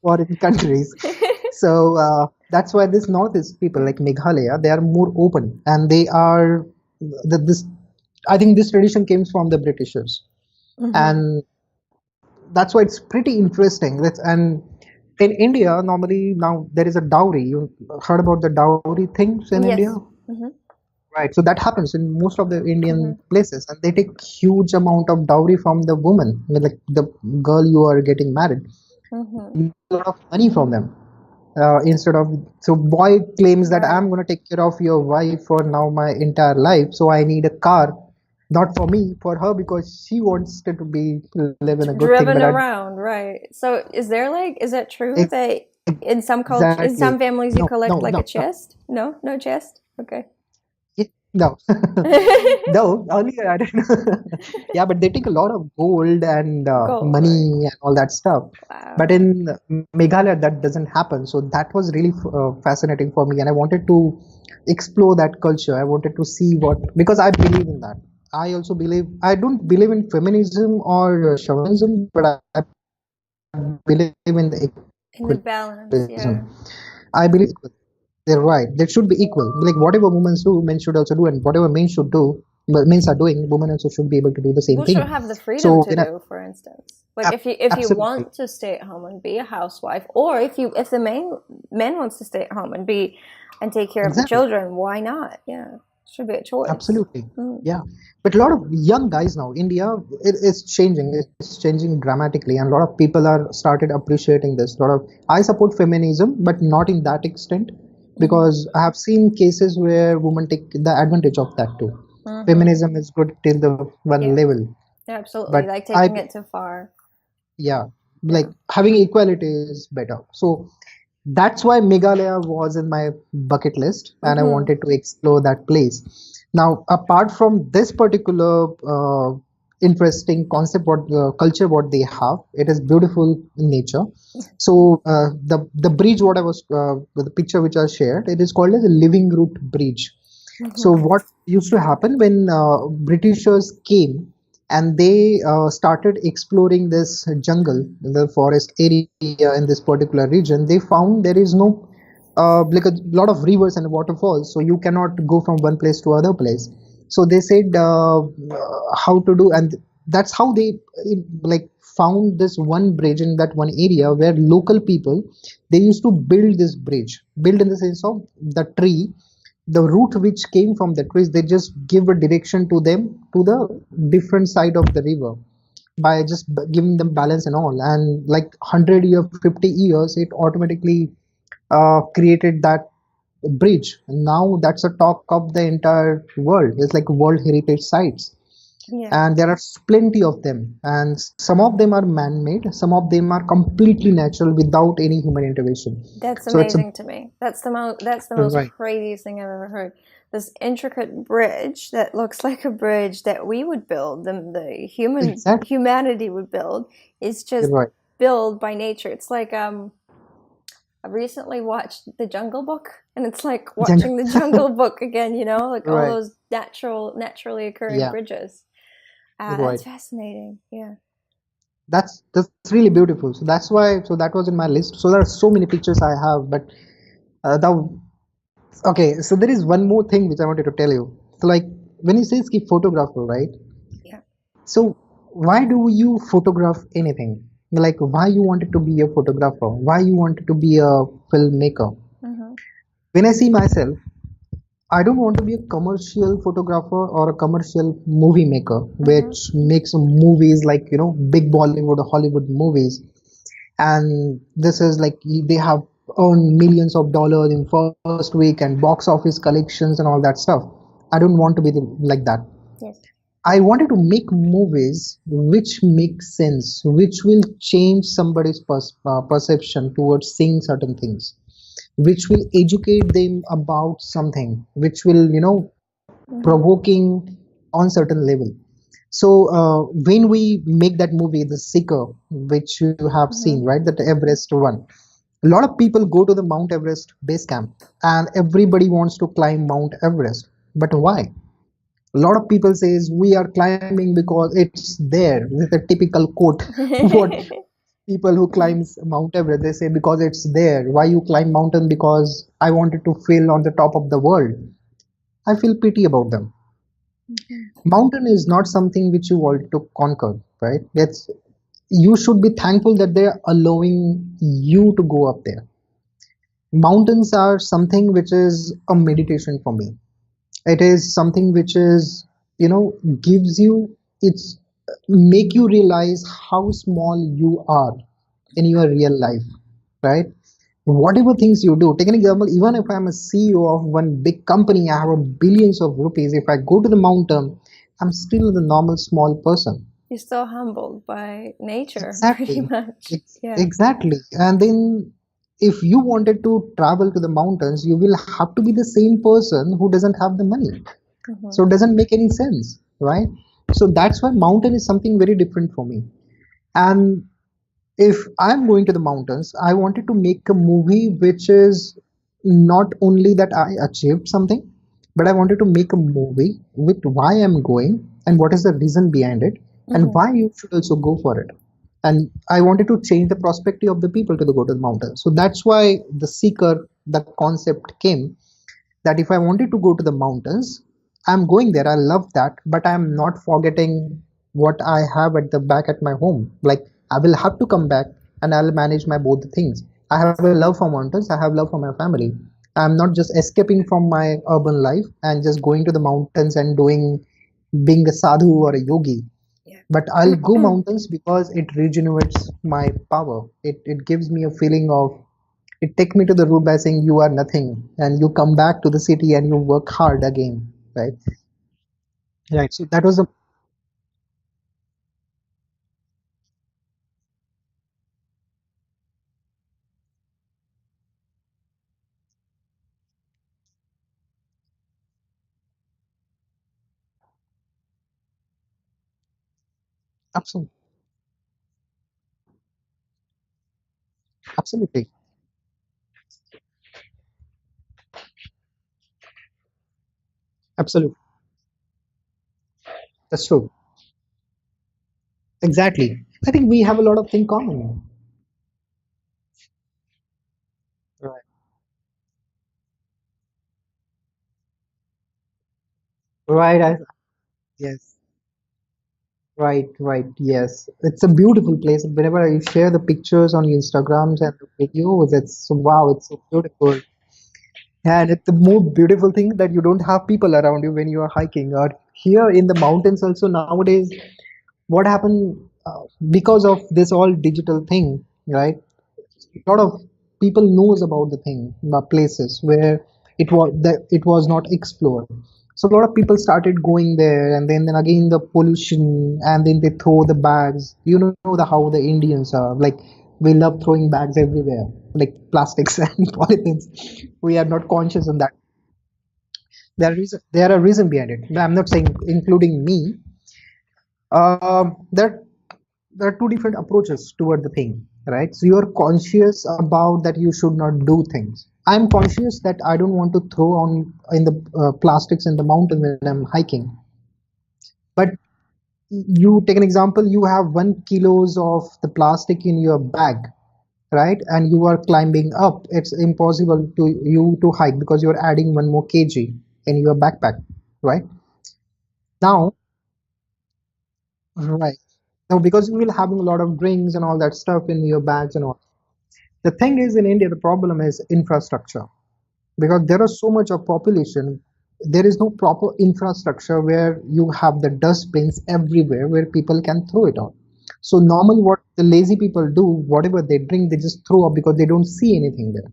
foreign countries. So that's why this northeast people like Meghalaya, they are more open, and they are this I think this tradition came from the Britishers, Mm-hmm. and that's why it's pretty interesting. And in India, normally now there is a dowry. You heard about the dowry things in India? Yes. Mm-hmm. Right, so that happens in most of the Mm-hmm. Indian places, and they take huge amount of dowry from the woman. I mean, like the girl you are getting married, Mm-hmm. you need a lot of money from them. Instead of so boy claims that Right. I'm gonna take care of your wife for now my entire life, so I need a car, not for me, for her because she wants it to be live in a good thing. But Driven I around, right. So is that true that in exactly some families you no collect no like a no no. chest? No, no chest? Okay. No, no, earlier I didn't. Yeah, but they take a lot of gold and Gold, right. money and all that stuff. But Wow. in Meghalaya, that doesn't happen. So that was really fascinating for me, and I wanted to explore that culture. I wanted to see what because I believe in that. I also believe I don't believe in feminism or chauvinism, but I believe in the equalism. I In the believe balance, yeah. they're right. They should be equal. Like whatever women do, men should also do, and whatever men are doing, women also should be able to do the same thing. We should have the So freedom when to do, for instance. Like if you absolutely, want to stay at home and be a housewife, or if the man wants to stay at home and be and take care of the exactly, children, why not? Yeah. Should be a choice. absolutely, Mm. yeah. But a lot of young guys now, India, it is changing. It's changing dramatically, and a lot of people are started appreciating this. A lot of I support feminism, but not in that extent, Mm-hmm. because I have seen cases where women take the advantage of that too. Mm-hmm. Feminism is good till the one Yeah. level, Absolutely. but Like I taking it too far. yeah, like Yeah. having equality is better. So that's why Meghalaya was in my bucket list, and I Mm-hmm. wanted to explore that place. Now, apart from this particular interesting concept, what the culture what they have. It is beautiful in nature. So the bridge what I was the picture which I shared, it is called as a living root bridge. So Mhm. what used to happen when Britishers came and they started exploring this jungle, the forest area in this particular region, they found there is no like a lot of rivers and waterfalls, so you cannot go from one place to other place. So they said how to do, and that's how they like found this one bridge in that one area where local people, they used to build this bridge, build in the sense of the tree, the route which came from the trees, they just give a direction to them to the different side of the river by just giving them balance and all, and like 100 year 50 years it automatically created that bridge. Now that's a talk of the entire world. It's like world heritage sites, Yeah, and there are plenty of them, and some of them are man-made, some of them are completely natural without any human intervention. that's So it's a amazing to me. That's the most right. craziest thing I've ever heard. This intricate bridge that looks like a bridge that we would build, the Exactly. humanity would build, is You're just right. built by nature. It's like I recently watched The Jungle Book, and it's like watching The Jungle Book again. Like all Right. those naturally occurring Yeah. bridges. Ah, Right. that's fascinating. Yeah. That's really beautiful. So that's why. So that was in my list. So there are so many pictures I have, but the okay. So there is one more thing which I wanted to tell you. So like when you say ski photographer, right? Yeah. So why do you photograph anything? Like why you wanted to be a photographer? Why you wanted to be a filmmaker? Mm-hmm. When I see myself, I don't want to be a commercial photographer or a commercial movie maker, Mm-hmm. which makes movies like big Bollywood or Hollywood movies, and this is like they have earned millions of dollars in first week and box office collections and all that stuff. I don't want to be like that. Yes. I wanted to make movies which make sense, which will change somebody's perception towards seeing certain things, which will educate them about something, which will, Mm-hmm. provoking on certain level. So when we make that movie, The Seeker, which you have Mm-hmm. seen, right, that Everest one, a lot of people go to the Mount Everest base camp, and everybody wants to climb Mount Everest. But why? A lot of people says we are climbing because it's there. This is a typical quote. What people who climbs Mount Everest, they say because it's there. Why you climb mountain? Because I wanted to feel on the top of the world. I feel pity about them. Mhm. Mountain is not something which you want to conquer, right? It's you should be thankful that they're allowing you to go up there. Mountains are something which is a meditation for me. It is something which is, gives you, it's make you realize how small you are in your real life, right? Whatever things you do, take an example, even if I'm a CEO of one big company, I have a billions of rupees, if I go to the mountain, I'm still the normal small person. You're still humbled by nature, pretty Exactly. much. Yeah. Exactly. And then if you wanted to travel to the mountains, you will have to be the same person who doesn't have the money. Mm-hmm. So it doesn't make any sense, right? So that's why mountain is something very different for me. And if I'm going to the mountains, I wanted to make a movie which is not only that I achieved something, but I wanted to make a movie with why I'm going and what is the reason behind it and Mm-hmm. why you should also go for it. And I wanted to change the perspective of the people to go to the mountains. So that's why the seeker, the concept came, that if I wanted to go to the mountains, I'm going there. I love that, but I'm not forgetting what I have at the back at my home. Like I will have to come back and I'll manage my both the things. I have a love for mountains, I have love for my family. I'm not just escaping from my urban life and just going to the mountains and doing being a sadhu or a yogi, Yeah. but I'll go mountains because it regenerates my power. It gives me a feeling of, it take me to the root by saying you are nothing and you come back to the city and you work hard again, right? Right. So that was a Absolutely. Absolutely. Absolutely. That's true. Exactly. I think we have a lot of things common. Right. Right. Yes. Right. Right. Yes. It's a beautiful place. Whenever I share the pictures on Instagrams and the videos, it's wow, it's so beautiful. And it's the more beautiful thing that you don't have people around you when you are hiking. Or here in the mountains, also nowadays, what happened because of this all digital thing, right? A lot of people knows about the places where it was not explored. So a lot of people started going there, and then again the pollution, and then they throw the bags. You know the how the Indians are like. We love throwing bags everywhere, like plastics and polythenes. We are not conscious of that. There are reason behind it. I'm not saying including me. There there are two different approaches toward the thing, right? So you're conscious about that you should not do things. I'm conscious that I don't want to throw on in the plastics in the mountain when I'm hiking. But you take an example, you have 1 kilos of the plastic in your bag, right? And you are climbing up. It's impossible to you to hike because you're adding 1 more kg in your backpack, right? Now, right. Now, because you will having a lot of drinks and all that stuff in your bags and all. The thing is, in India, the problem is infrastructure because there is so much of population. There is no proper infrastructure where you have the dustbins everywhere where people can throw it on. So, normal what the lazy people do, whatever they drink, they just throw up because they don't see anything there.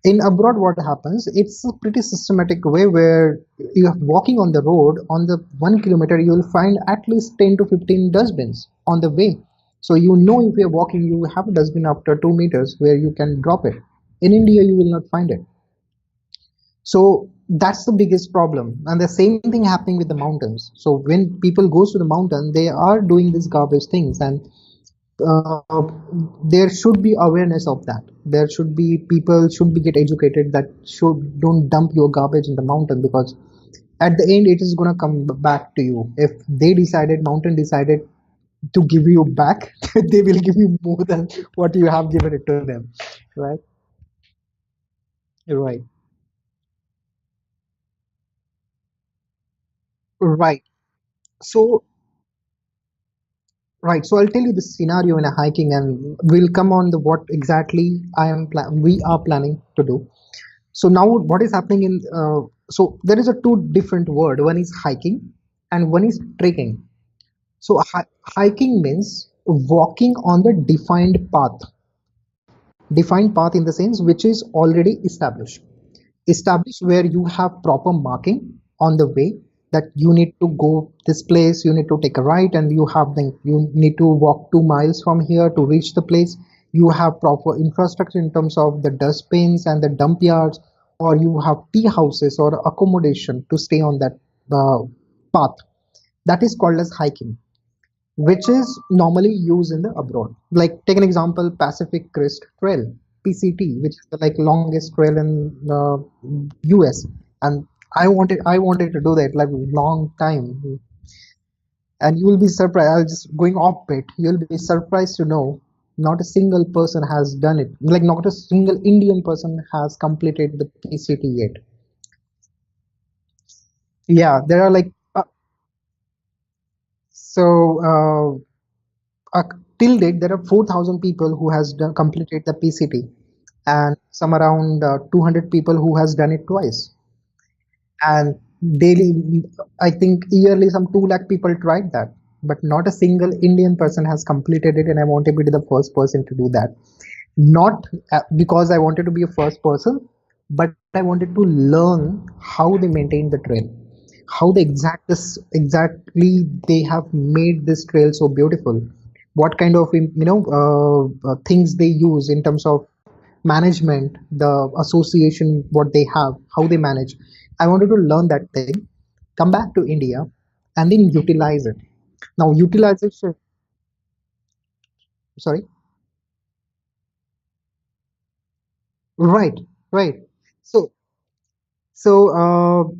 In abroad, what happens? It's a pretty systematic way where you're walking on the road. On the 1 kilometer, you will find at least 10 to 15 dustbins on the way. So you know if you're walking, you have a dustbin after 2 meters where you can drop it. In India, you will not find it. So that's the biggest problem. And the same thing happening with the mountains. So when people goes to the mountain, they are doing these garbage things, and uh, there should be awareness of that. There should be people should be get educated that should don't dump your garbage in the mountain because at the end it is gonna come back to you. If they decided mountain decided to give you back, they will give you more than what you have given it to them, right? Right, right. So right. So I'll tell you the scenario in a hiking, and we'll come on the what exactly we are planning to do. So now what is happening in so there is a two different word. One is hiking and one is trekking. So hiking means walking on the defined path in the sense which is already established where you have proper marking on the way that you need to go this place, you need to take a right, and you need to walk 2 miles from here to reach the place. You have proper infrastructure in terms of the dustbins and the dump yards, or you have tea houses or accommodation to stay on that path. That is called as hiking, which is normally used in the abroad. Like take an example, Pacific Crest Trail (PCT), which is the like longest trail in US, and I wanted to do that like long time, and you will be surprised. I'll just going off bit. You'll be surprised to know not a single person has done it. Like not a single Indian person has completed the PCT yet. Yeah, there are like so. Uh, till date there are 4,000 people who has completed the PCT, and some around 200 people who has done it twice, and daily I think yearly some 2 lakh people tried that, but not a single Indian person has completed it, and I want to be the first person to do that. Not because I wanted to be a first person, but I wanted to learn how they maintain the trail, how they exactly they have made this trail so beautiful, what kind of things they use in terms of management, the association, what they have, how they manage. I wanted to learn that thing, come back to India, and then utilize it. Now utilization. Sorry. Right, right. So, so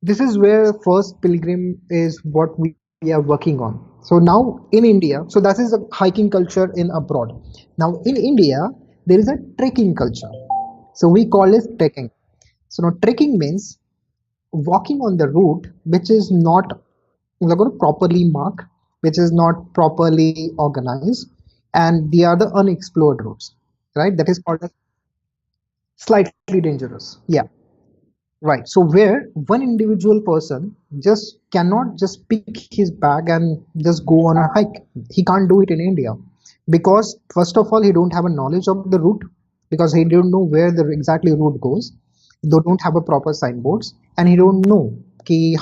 this is where First Pilgrim is what we are working on. So now in India, so that is a hiking culture in abroad. Now in India, there is a trekking culture. So we call it trekking. So now trekking means walking on the route which is not properly marked, which is not properly organized, and the other unexplored routes, right? That is called as slightly dangerous. Yeah. Right. So where one individual person just cannot just pick his bag and just go on a hike. He can't do it in India because first of all he don't have a knowledge of the route because he don't know where the exactly route goes. They don't have a proper signboards and he don't know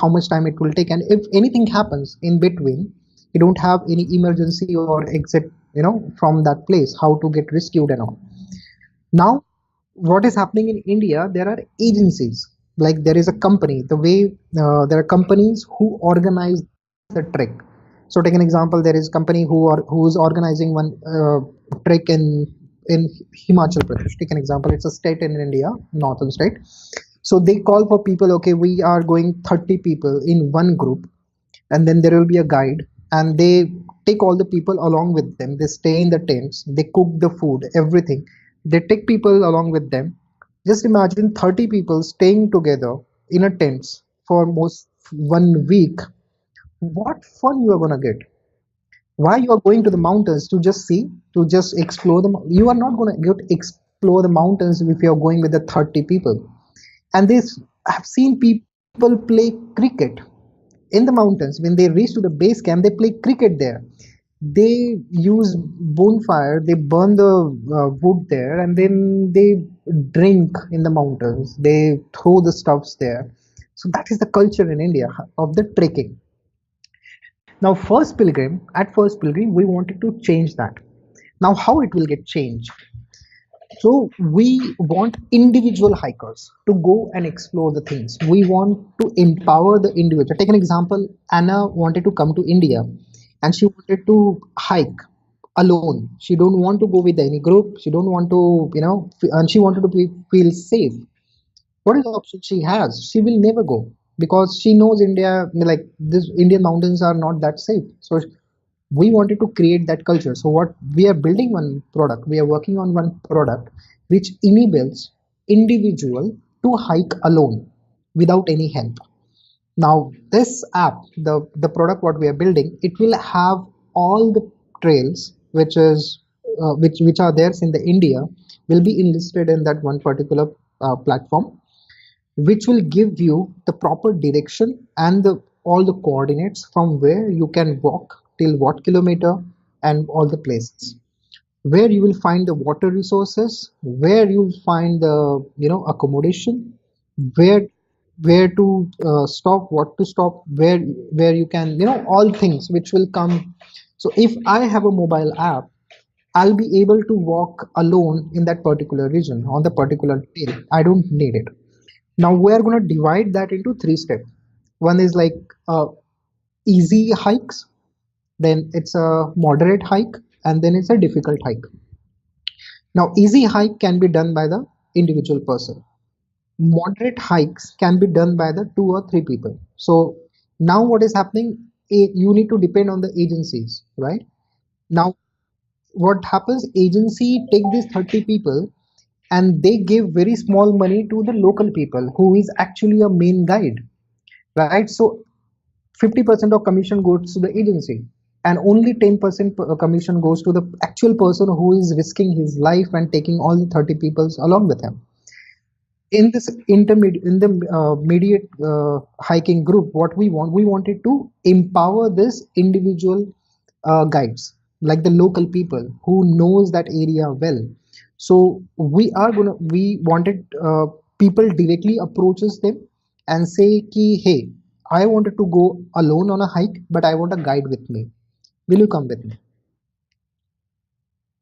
how much time it will take and if anything happens in between, he don't have any emergency or exit from that place how to get rescued and all. Now what is happening in India, there are agencies, like there is a company, the way there are companies who organize the trek. So take an example, there is company who is organizing one trek in Himachal Pradesh. Take an example, it's a state in India, northern state. So they call for people, okay, we are going 30 people in one group, and then there will be a guide, and they take all the people along with them. They stay in the tents, they cook the food, everything. They take people along with them. Just imagine 30 people staying together in a tents for almost 1 week. What fun you are going to get. Why you are going to the mountains to just see, to just explore them? You are not going to get explore the mountains if you are going with the 30 people. And this, I've seen people play cricket in the mountains. When they reach to the base camp, they play cricket there. They use bonfire, they burn the wood there, and then they drink in the mountains, they throw the stuffs there. So that is the culture in India of the trekking. Now first pilgrim we wanted to change that. Now how it will get changed? So we want individual hikers to go and explore the things. We want to empower the individual. Take an example. Anna wanted to come to India, and she wanted to hike alone. She don't want to go with any group. She don't want to, and she wanted to feel safe. What is the option she has? She will never go because she knows India, like this Indian mountains are not that safe. So we wanted to create that culture. So what we are building one product, we are working on one product which enables individual to hike alone without any help. Now this app, the product what we are building, it will have all the trails which are there in the India will be enlisted in that one particular platform, which will give you the proper direction and all the coordinates from where you can walk till what kilometer and all the places where you will find the water resources, where you will find the accommodation, where to stop, what to stop, where you can all things which will come. So if I have a mobile app, I'll be able to walk alone in that particular region on the particular trail. I don't need it. Now we are going to divide that into three steps. One is like easy hikes, then it's a moderate hike, and then it's a difficult hike. Now, easy hike can be done by the individual person. Moderate hikes can be done by the two or three people. So now what is happening? You need to depend on the agencies, right? Now, what happens? Agency take these 30 people and they give very small money to the local people who is actually a main guide, right? So 50% of commission goes to the agency and only 10% commission goes to the actual person who is risking his life and taking all the 30 people along with him. In this intermediate, in the mediate hiking group, what we wanted to empower this individual guides, like the local people who knows that area well. So we wanted people directly approaches them and say ki, hey, I wanted to go alone on a hike, but I want a guide with me. Will you come with me?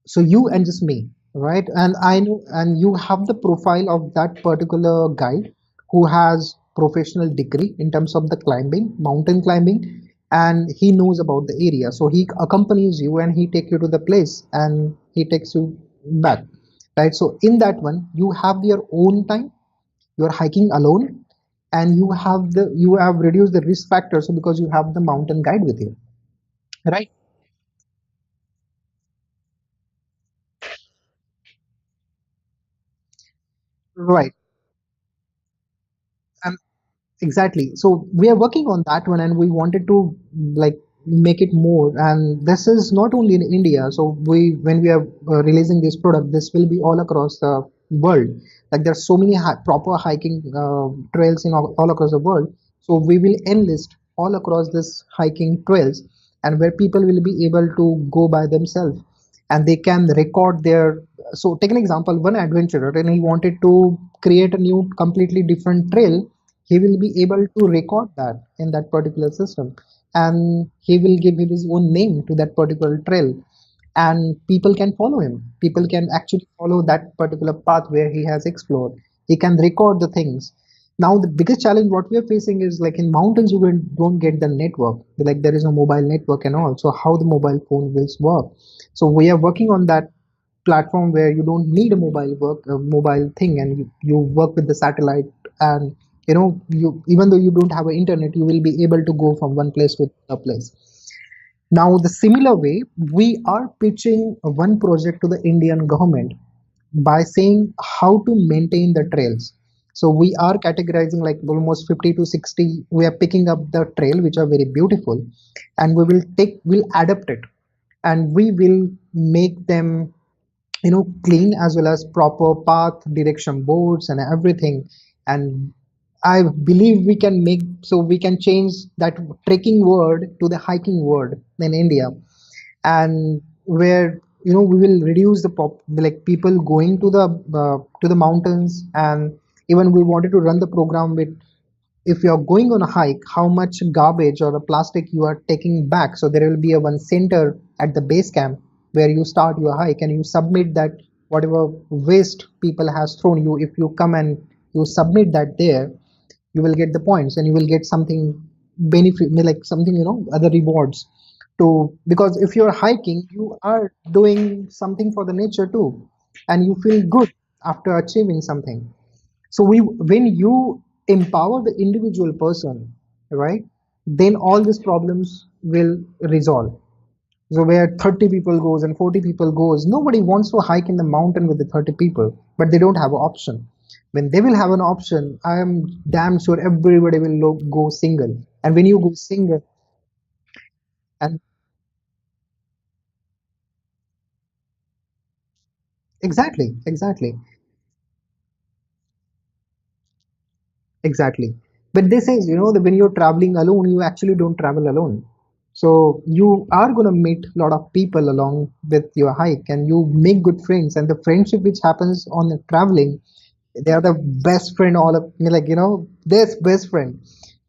So you and just me, right? And I know, and you have the profile of that particular guide who has professional degree in terms of the climbing, mountain climbing, and he knows about the area, so he accompanies you and he takes you to the place and he takes you back, right? So in that one you have your own time, you're hiking alone, and you have reduced the risk factor, so because you have the mountain guide with you, right? Right. Exactly. So we are working on that one, and we wanted to like make it more. And this is not only in India. So when we are releasing this product, this will be all across the world. Like there's so many proper hiking trails in all across the world. So we will enlist all across this hiking trails, and where people will be able to go by themselves, and they can record their. So take an example, one adventurer, and he wanted to create a new, completely different trail. He will be able to record that in that particular system, and he will give his own name to that particular trail, and people can follow him. People can actually follow that particular path where he has explored. He can record the things. Now the biggest challenge what we are facing is like in mountains you don't get the network, like there is no mobile network and all, so how the mobile phone will work. So we are working on that platform where you don't need a mobile thing, and you work with the satellite, and you, even though you don't have an internet, you will be able to go from one place to another place. Now the similar way we are pitching one project to the Indian government by saying how to maintain the trails. So we are categorizing like almost 50 to 60. We are picking up the trail which are very beautiful, and we'll adapt it, and we will make them clean, as well as proper path direction boards and everything. And I believe we can make, so we can change that trekking word to the hiking word in India, and where we will reduce the like people going to the mountains. And even we wanted to run the program with, if you're going on a hike, how much garbage or a plastic you are taking back. So there will be a one center at the base camp where you start your hike, and you submit that whatever waste people has thrown you. If you come and you submit that there, you will get the points, and you will get something benefit, like something, other rewards to, because if you're hiking, you are doing something for the nature too, and you feel good after achieving something. So when you empower the individual person, right, then all these problems will resolve. So where 30 people goes and 40 people goes, nobody wants to hike in the mountain with the 30 people, but they don't have an option. When they will have an option, I am damn sure everybody will go single. And when you go single, and exactly, exactly. Exactly. But this is, that when you're traveling alone, you actually don't travel alone. So you are going to meet a lot of people along with your hike, and you make good friends. And the friendship which happens on the traveling, they are the best friend, all of like, this best friend.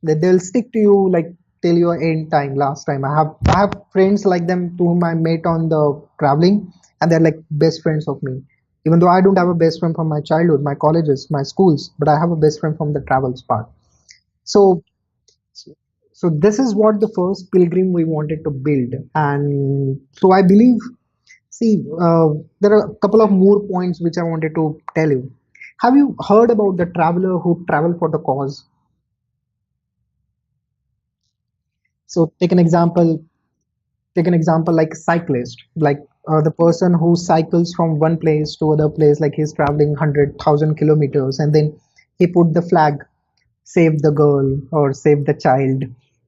That they'll stick to you like till your end time, last time. I have friends like them to whom I met on the traveling, and they're like best friends of me. Even though I don't have a best friend from my childhood, my colleges, my schools, but I have a best friend from the travels part. So, so this is what the first pilgrim we wanted to build, and so I believe. See, there are a couple of more points which I wanted to tell you. Have you heard about the traveler who travel for the cause? So take an example like cyclist, like the person who cycles from one place to other place, like he's traveling 100,000 kilometers, and then he put the flag, save the girl or save the child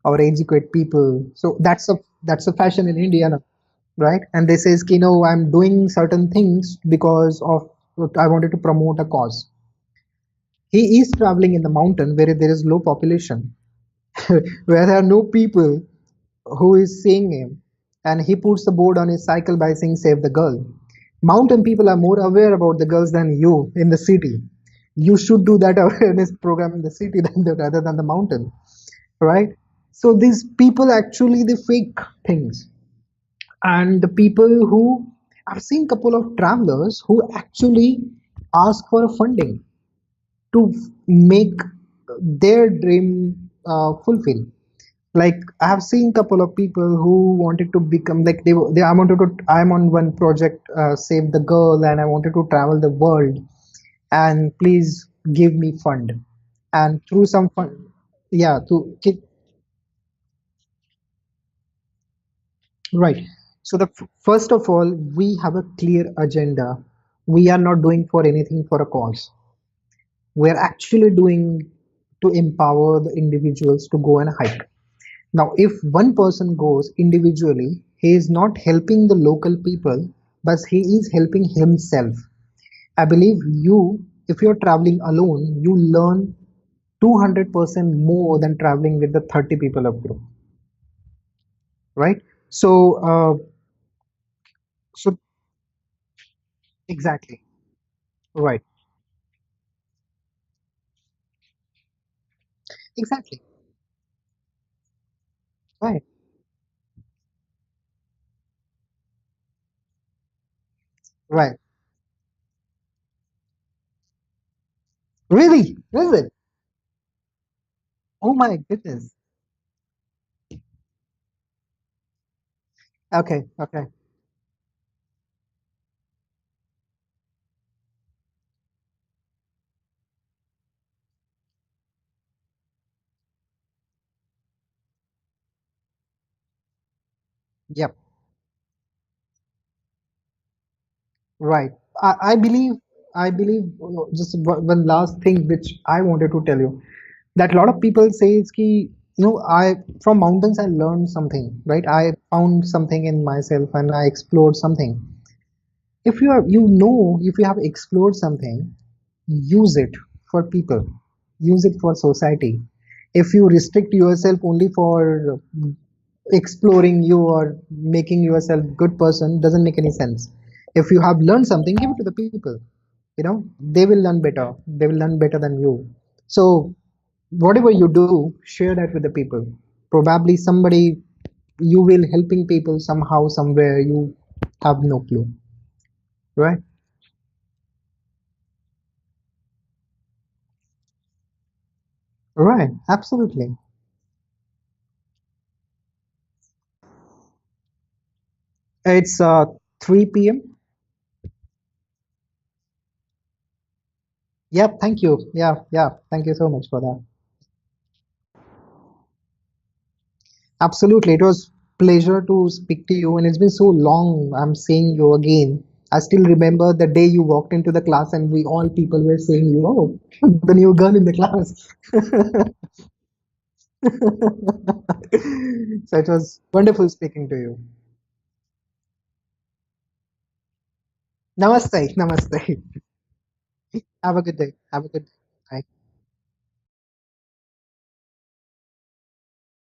or educate people. So that's a fashion in India now, right? And they says, I'm doing certain things because of I wanted to promote a cause. He is traveling in the mountain where there is low population, where there are no people who is seeing him, and he puts the board on his cycle by saying save the girl. Mountain people are more aware about the girls than you in the city. You should do that awareness program in the city rather than the mountain, right? So these people actually they fake things, and the people who, I've seen couple of travelers who actually ask for funding to make their dream fulfill. Like I have seen couple of people who wanted to become like they I wanted to I'm on one project, save the girl, and I wanted to travel the world, and please give me fund, and through some fund, yeah, to keep right. So first of all, we have a clear agenda. We are not doing for anything for a cause. We are actually doing to empower the individuals to go and hike. Now, if one person goes individually, he is not helping the local people, but he is helping himself. I believe you, if you're traveling alone, you learn 200% more than traveling with the 30 people of group, right? So, so exactly, right, exactly, right, right. Really? Is it? Oh my goodness. Okay, okay. Yep, right. I believe just one last thing which I wanted to tell you, that a lot of people say is ki, I from mountains I learned something, right? I found something in myself and I explored something. If you are, if you have explored something, use it for people, use it for society. If you restrict yourself only for exploring you or making yourself good person, doesn't make any sense. If you have learned something, give it to the people. They will learn better, they will learn better than you. So whatever you do, share that with the people. Probably somebody, you will helping people somehow somewhere, you have no clue, right? Right, absolutely. It's 3 p.m. Yeah, thank you. Yeah, yeah, thank you so much for that. Absolutely, it was pleasure to speak to you, and it's been so long. I'm seeing you again. I still remember the day you walked into the class, and we all people were saying you, oh, the new girl in the class. So it was wonderful speaking to you. Namaste, namaste. Have a good day. Have a good